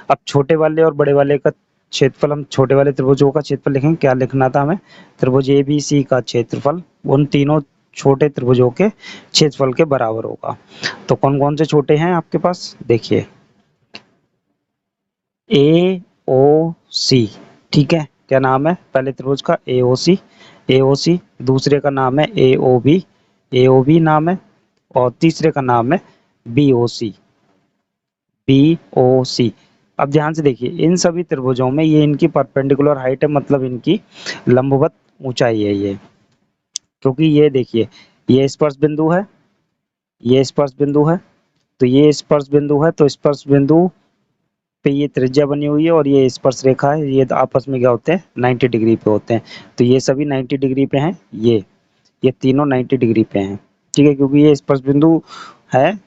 अब छोटे वाले और बड़े वाले का क्षेत्रफल, हम छोटे वाले त्रिभुजों का क्षेत्रफल लिखेंगे, क्या लिखना था हमें, त्रिभुज ABC का क्षेत्रफल उन तीनों छोटे त्रिभुजों के क्षेत्रफल के बराबर होगा। तो कौन कौन से छोटे हैं आपके पास, देखिए AOC, ठीक है, क्या नाम है पहले त्रिभुज का, AOC, दूसरे का नाम है AOB नाम है, और तीसरे का नाम है BOC। अब ध्यान से देखिए, इन सभी त्रिभुजों में ये इनकी परपेंडिकुलर हाइट है, मतलब इनकी लंबवत ऊंचाई है ये, क्योंकि ये देखिए ये स्पर्श बिंदु है, ये स्पर्श बिंदु है, तो ये स्पर्श बिंदु है, तो स्पर्श बिंदु पे ये त्रिज्या बनी हुई है, और ये स्पर्श रेखा है, ये आपस में क्या होते हैं 90 डिग्री पे होते हैं, तो ये सभी 90 डिग्री पे हैं, ये तीनों 90 डिग्री पे हैं। ठीक है, क्योंकि ये स्पर्श बिंदु है,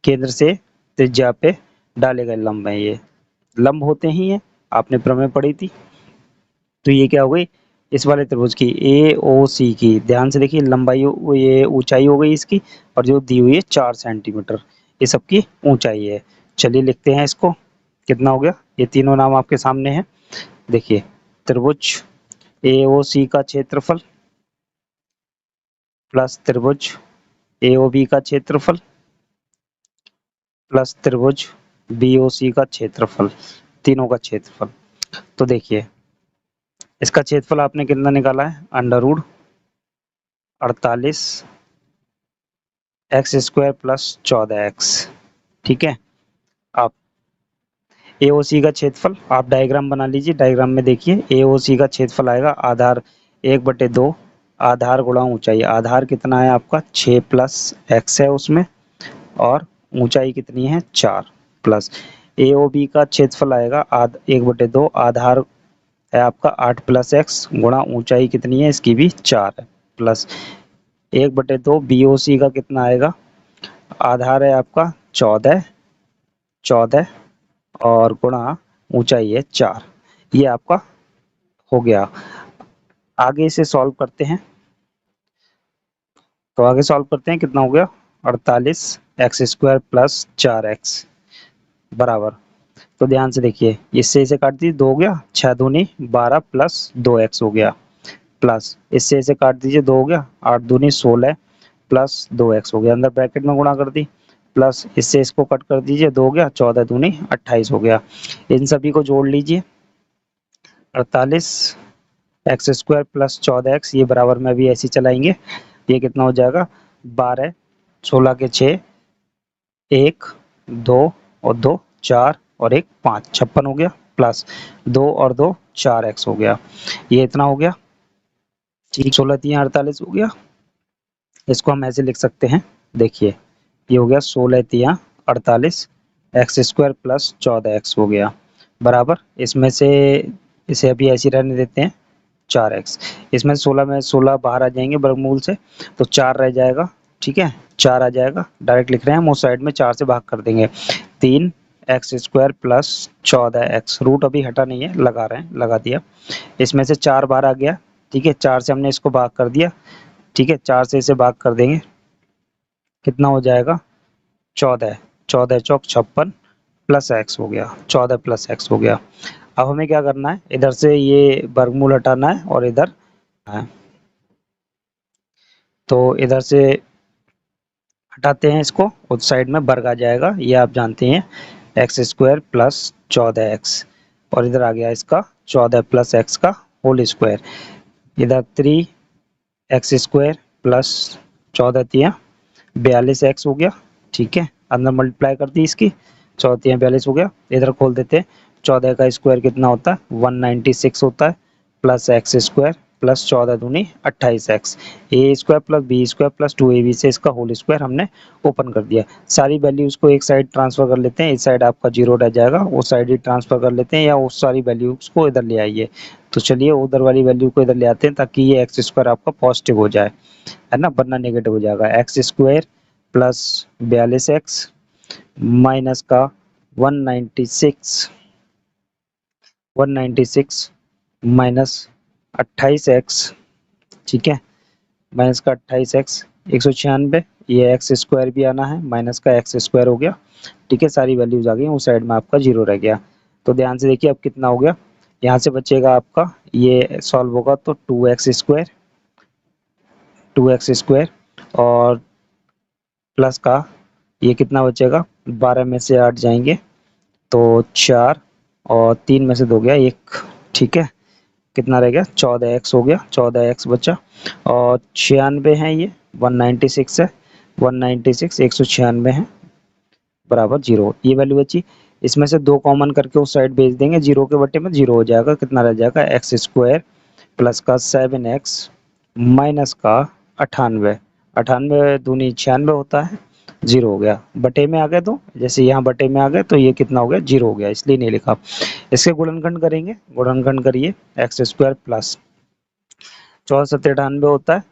केंद्र से त्रिज्या पे डाले गए लंब है, ये लंब होते ही हैं, आपने प्रमेय पढ़ी थी। तो ये क्या हो गई, इस वाले त्रिभुज की AOC की, ध्यान से देखिए लंबाई, ये ऊंचाई हो गई इसकी, और जो दी हुई है 4 सेंटीमीटर, ये सबकी ऊंचाई है। चलिए लिखते हैं इसको, कितना हो गया, ये तीनों नाम आपके सामने हैं, देखिए त्रिभुज AOC का क्षेत्रफल प्लस त्रिभुज AOB का क्षेत्रफल प्लस त्रिभुज BOC का क्षेत्रफल, तीनों का क्षेत्रफल। तो देखिए इसका क्षेत्रफल आपने कितना निकाला है, under root 48 X square plus 14x। ठीक है, आप AOC का क्षेत्रफल आप डायग्राम बना लीजिए, डायग्राम में देखिए AOC का क्षेत्रफल आएगा आधार 1/2 आधार गुणा ऊंचाई, आधार कितना है आपका 6 प्लस x है उसमें, और ऊंचाई कितनी है 4 प्लस, AOB का क्षेत्रफल आएगा 1/2 आधार है आपका 8 प्लस एक्स गुणा ऊंचाई कितनी है इसकी भी 4 है, प्लस 1/2 BOC का कितना आएगा, आधार है आपका 14 और गुणा ऊंचाई है 4, ये आपका हो गया। आगे इसे सॉल्व करते हैं, तो आगे सॉल्व करते हैं, कितना हो गया 48 एक्स स्क्वायर प्लस 4x, बराबर, तो ध्यान से देखिए, इससे इसे काट दीजिए, 2 हो गया, 6 दूनी 12 प्लस 2x हो गया, प्लस इससे इसे काट दीजिए, 2 हो गया, 8 दूनी 16 प्लस 2x हो गया, अंदर ब्रैकेट में गुणा कर दी, प्लस इससे इसको कट कर दीजिए, 2 हो गया, 14 दूनी 28 हो गया। इन सभी को जोड़ लीजिए, 48 एक्स स्क्वायर प्लस 14x, ये बराबर में भी ऐसे ही चलाएंगे, ये कितना हो जाएगा, 12, 16 के 6, 1, 2 और 2 4 और 1 5, 56 हो गया, प्लस 2 और 2 4x हो गया, ये इतना हो गया, ठीक, 16 3 48 हो गया। इसको हम ऐसे लिख सकते हैं, देखिए ये हो गया 16 3 48 एक्स स्क्वायर प्लस 14x हो गया, बराबर इसमें से इसे अभी ऐसे ही रहने देते हैं, 4x, इसमें 16 में 16 बाहर आ जाएंगे वर्गमूल से, तो 4 रह जाएगा, ठीक है, 4 आ जाएगा, डायरेक्ट लिख रहे हैं हम, उस साइड में 4 से भाग कर देंगे, 3 x square plus 14x, root अभी हटा नहीं है, लगा रहे हैं, लगा दिया, इसमें से 4 बाहर आ गया, ठीक है, 4 से हमने इसको भाग कर दिया, ठीक है, 4 से इसे भाग कर देंगे, कितना हो जाएगा, 14, 14 चौक 56 प्लस एक्स हो गया, 14 प्लस एक्स हो गया। अब हमें क्या करना है, इधर से ये वर्गमूल हटाना है और इधर है, तो इधर से हटाते हैं इसको, उस साइड में वर्ग आ जाएगा, ये आप जानते हैं, एक्स स्क्वायर प्लस 14x, और इधर आ गया इसका 14 प्लस एक्स का होल स्क्वायर, इधर 3 एक्स स्क्वायर प्लस 14 तिया 42x हो गया, ठीक है, अंदर मल्टीप्लाई कर दी इसकी, 14 तिया 42 हो गया, इधर खोल देते हैं, 14 का स्क्वायर कितना होता है, 196 होता है, प्लस एक्स स्क्वायर प्लस 14 दूनी 28x, A square plus B square plus 2ab से इसका होल स्क्वायर हमने ओपन कर दिया। सारी वैल्यूज को एक साइड ट्रांसफर कर लेते हैं, इस साइड आपका 0 रह जाएगा, उस साइड ही ट्रांसफर कर लेते हैं, या उस सारी वैल्यूज को इधर ले आइए, तो चलिए उधर वाली वैल्यू को इधर ले आते हैं, ताकि ये एक्स स्क्वायर आपका पॉजिटिव हो जाए, है ना, वरना नेगेटिव हो जाएगा, x square plus 42x minus का 196 माइनस 28x, ठीक है, माइनस का 28x 196, ये एक्स स्क्वायर भी आना है, माइनस का एक्स स्क्वायर हो गया, ठीक है, सारी वैल्यूज आ गई, उस साइड में आपका 0 रह गया, तो ध्यान से देखिए अब कितना हो गया, यहाँ से बचेगा आपका, ये सॉल्व होगा तो 2x स्क्वायर और प्लस का ये कितना बचेगा, 12 में से 8 जाएंगे तो 4 और 3 में से 2 गया 1, ठीक है, कितना रह गया, 14x हो गया, 14x बचा, और 96 है, ये 196 है, 196 196 है, बराबर 0, ये वैल्यू बची, इसमें से 2 कॉमन करके उस साइड भेज देंगे, 0 के बटे में 0 हो जाएगा, कितना रह जाएगा, एक्स स्क्वायर प्लस का 7x माइनस का 98, 98 दूनी 96 होता है, 0 हो गया, बटे में आ गए, तो जैसे यहाँ बटे में आ गए तो ये कितना हो गया, 0 हो गया, इसलिए नहीं लिखा। इसके गुणनखंड करेंगे, गुणनखंड करिए, एक्स स्क्वायर प्लस 14 7 98 होता है,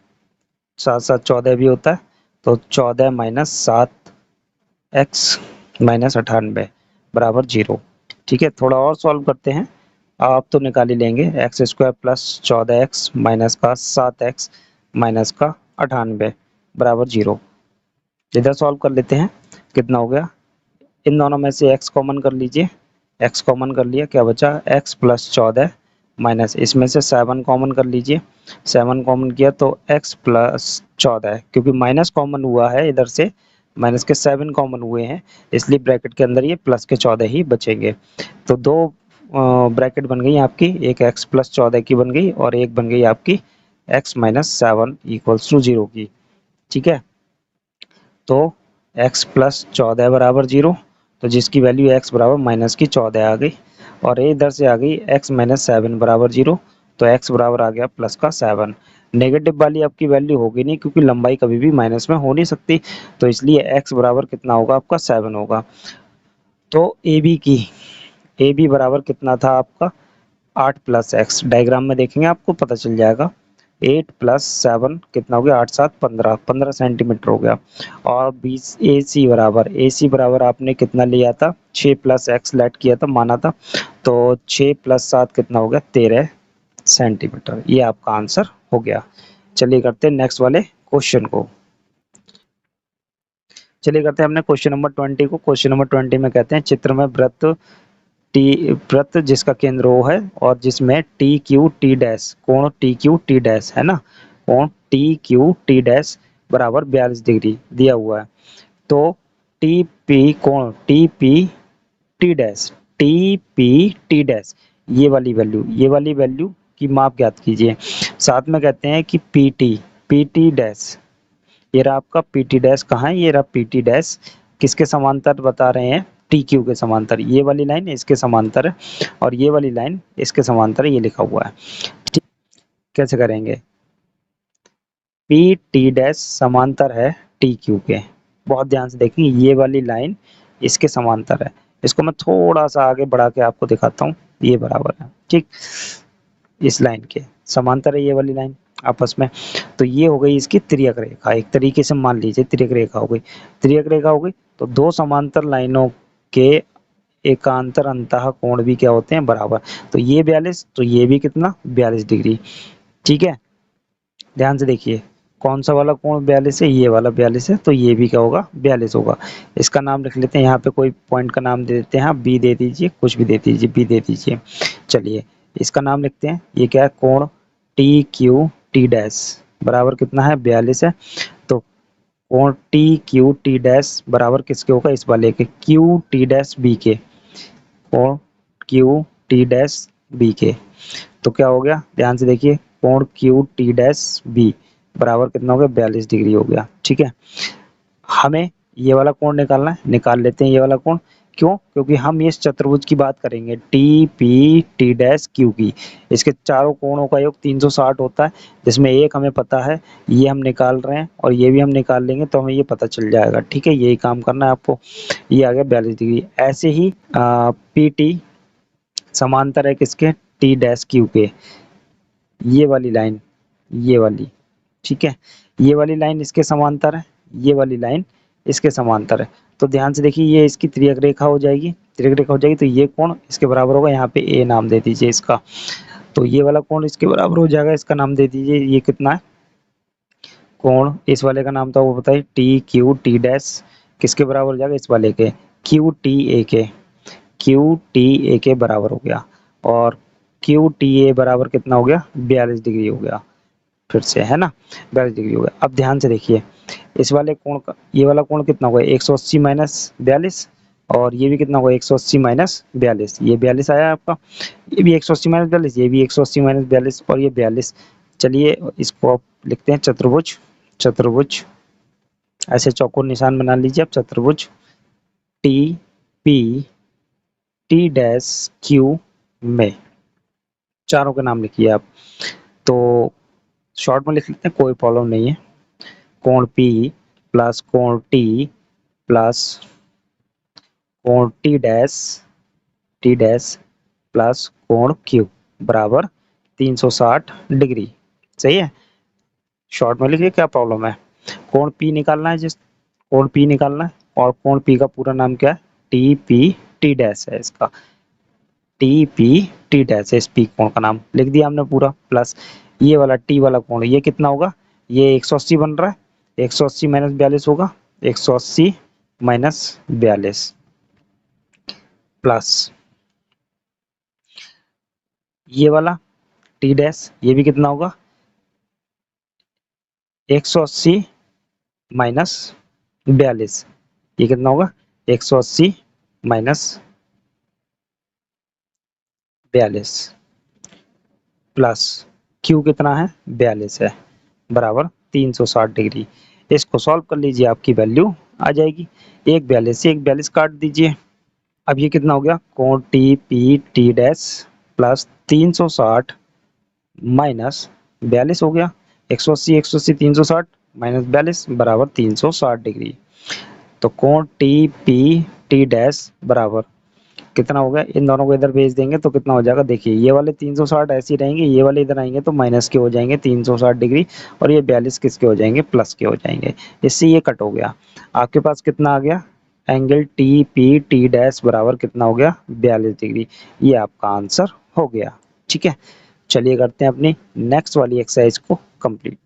7 7 14 भी होता है, तो 14 माइनस 7x माइनस 98 बराबर 0, ठीक है, थोड़ा और सॉल्व करते हैं, आप तो निकाल ही लेंगे, x square plus 14x minus का 7x माइनस का 98 बराबर 0, इधर सॉल्व कर लेते हैं, कितना हो गया, इन दोनों में से x कॉमन कर लीजिए, x कॉमन कर लिया, क्या बचा, x प्लस 14 माइनस इसमें से 7 कॉमन कर लीजिए, 7 कॉमन किया तो x प्लस 14, क्योंकि माइनस कॉमन हुआ है इधर से, माइनस के 7 कॉमन हुए हैं, इसलिए ब्रैकेट के अंदर ये प्लस के 14 ही बचेंगे, तो 2 ब्रैकेट बन गई आपकी, एक x प्लस 14 की बन गई और एक बन गई आपकी x माइनस 7 इक्वल्स टू 0 की, ठीक है, तो x प्लस 14 बराबर 0, तो जिसकी वैल्यू x बराबर माइनस की 14 आ गई, और ये इधर से आ गई x माइनस 7 बराबर 0, तो x बराबर आ गया प्लस का 7, नेगेटिव वाली आपकी वैल्यू होगी नहीं, क्योंकि लंबाई कभी भी माइनस में हो नहीं सकती, तो इसलिए x बराबर कितना होगा आपका 7 होगा, तो ए बी बराबर कितना था आपका 8 प्लस एक्स, डायग्राम में देखेंगे आपको पता चल जाएगा, 8 प्लस 7 कितना हो गया, 8 7 15, 15 सेंटीमीटर हो गया, और 20 ए सी बराबर आपने कितना लिया था, 6 प्लस एक्स लेट किया था, माना था, तो 6 प्लस 7 कितना हो गया, 13 सेंटीमीटर, ये आपका आंसर हो गया। चलिए करते हैं नेक्स्ट वाले क्वेश्चन को। चलिए करते हैं अपने क्वेश्चन नंबर 20 को। क्वेश्चन नंबर 20 में कहते हैं चित्र में वृत्त जिसका केंद्र O है और जिसमें टी क्यू टी डैश कोण टी क्यू टी डैश है ना, कोण टी क्यू टी डैश बराबर 42 डिग्री दिया हुआ है। तो टी पी कोण टी पी टी डैश ये वाली वैल्यू की माप ज्ञात कीजिए। साथ में कहते हैं कि पीटी डैश, ये रहा आपका पीटी डैश कहाँ है, ये रहा पीटी डैश किसके समांतर बता रहे हैं, टी क्यू के समांतर। ये वाली लाइन इसके समांतर है और ये वाली लाइन इसके समांतर है, ये लिखा हुआ है। ठीक, कैसे करेंगे, पी टी डैश समांतर है टी क्यू के। बहुत ध्यान से देखेंगे, ये वाली लाइन इसके समांतर है। इसको मैं थोड़ा सा आगे बढ़ा के आपको दिखाता हूँ, ये बराबर है, ठीक, इस लाइन के समांतर है ये वाली लाइन आपस में। तो ये हो गई इसकी तिर्यक रेखा, एक तरीके से मान लीजिए तिर्यक रेखा हो गई। तिर्यक रेखा हो गई तो दो समांतर लाइनों के एकांतर अंतः कोण भी क्या होते हैं, बराबर। तो ये 42, तो ये भी कितना 42 डिग्री। ठीक है, ध्यान से देखिए कौन सा वाला कोण 42 है, ये वाला 42 है, तो ये भी क्या होगा 42 होगा। इसका नाम लिख लेते हैं, यहाँ पे कोई पॉइंट का नाम दे देते हैं, बी दे दीजिए, कुछ भी दे दीजिए, बी दे दीजिए। चलिए इसका नाम लिखते हैं, ये क्या है, कोण टी क्यू टी डैश बराबर कितना है 42 है। तो कोण टी क्यू टी डैश बराबर किसके होगा, इस वाले के, क्यू टी डैश बी के, कोण क्यू टी डैश बी के। तो क्या हो गया, ध्यान से देखिए, कोण क्यू टी डैश बी बराबर कितना हो गया 42 डिग्री हो गया। ठीक है, हमें ये वाला कोण निकालना है, निकाल लेते हैं ये वाला कोण। क्यों, क्योंकि हम इस चतुर्भुज की बात करेंगे T P T dash Q की। इसके चारों कोणों का योग 360 होता है, जिसमें एक हमें पता है, ये हम निकाल रहे हैं और ये भी हम निकाल लेंगे तो हमें ये पता चल जाएगा। ठीक है, यही काम करना है आपको। ये आ गया 42 डिग्री। ऐसे ही पी टी समांतर है किसके, टी डैश क्यू के, ये वाली लाइन, ये वाली, ठीक है, ये वाली लाइन इसके समांतर है, ये वाली लाइन इसके समांतर है। तो ध्यान से देखिए, ये इसकी तिर्यक रेखा हो जाएगी, तिर्यक रेखा हो जाएगी, तो ये कोण इसके बराबर होगा, यहाँ पे ए नाम दे दीजिए इसका। तो ये वाला कोण इसके बराबर हो जाएगा, इसका नाम दे दीजिए, ये कितना है, कोण इस वाले का नाम था वो बताइए, टी क्यू टी डैश किसके बराबर हो जाएगा, इस वाले के, क्यू टी ए के, क्यू टी ए के बराबर हो गया। और क्यू टी ए बराबर कितना हो गया 42 डिग्री हो गया, फिर से है ना 42 डिग्री हो गया। अब ध्यान से देखिए, इस वाले कोण का ये वाला कोण कितना होगा 180 माइनस 42, और ये भी कितना होगा 180 माइनस 42, ये 42 आया आपका, ये भी 180 माइनस 42, ये भी 180 माइनस 42 और ये 42। चलिए इसको आप लिखते हैं चतुर्भुज, चतुर्भुज ऐसे चौकोर निशान बना लीजिए आप, चतुर्भुज T P T dash Q में, चारों के नाम लिखिए आप। तो शॉर्ट में लिख लेते हैं, कोई प्रॉब्लम नहीं है। कोण P प्लस कोण T प्लस कोण T डैश प्लस कोण Q बराबर 360 डिग्री। सही है, शॉर्ट में लिखिए, क्या प्रॉब्लम है। कोण P निकालना है, जिस कोण P निकालना है, और कोण P का पूरा नाम क्या है, टी पी टी डैश है इसका, टी पी टी डैश है इस P कोण का नाम, लिख दिया हमने पूरा। प्लस ये वाला T वाला कोण, ये कितना होगा, ये 180 बन रहा है, 180 माइनस 42 होगा, 180 माइनस 42 प्लस ये वाला T डैश, ये भी कितना होगा 180 माइनस 42, ये कितना होगा 180 माइनस 42 प्लस Q कितना है 42 है, बराबर 360 डिग्री। इसको सॉल्व कर लीजिए, आपकी वैल्यू आ जाएगी। एक 42 से एक 42 काट दीजिए। अब ये कितना हो गया, कोण T P T dash plus 360 minus 42 हो गया, 180 360 माइनस 42 बराबर 360 डिग्री। तो कोण टी पी टी डैश बराबर कितना हो गया, इन दोनों को इधर भेज देंगे तो कितना हो जाएगा, देखिए ये वाले 360 ऐसे ही रहेंगे, ये वाले इधर आएंगे तो माइनस के हो जाएंगे 360 डिग्री, और ये 42 किसके हो जाएंगे, प्लस के हो जाएंगे। इससे ये कट हो गया, आपके पास कितना आ गया, angle T P T dash बराबर कितना हो गया 42 डिग्री। ये आपका आंसर हो गया। ठीक है, चलिए करते हैं अपनी नेक्स्ट वाली एक्सरसाइज को कंप्लीट।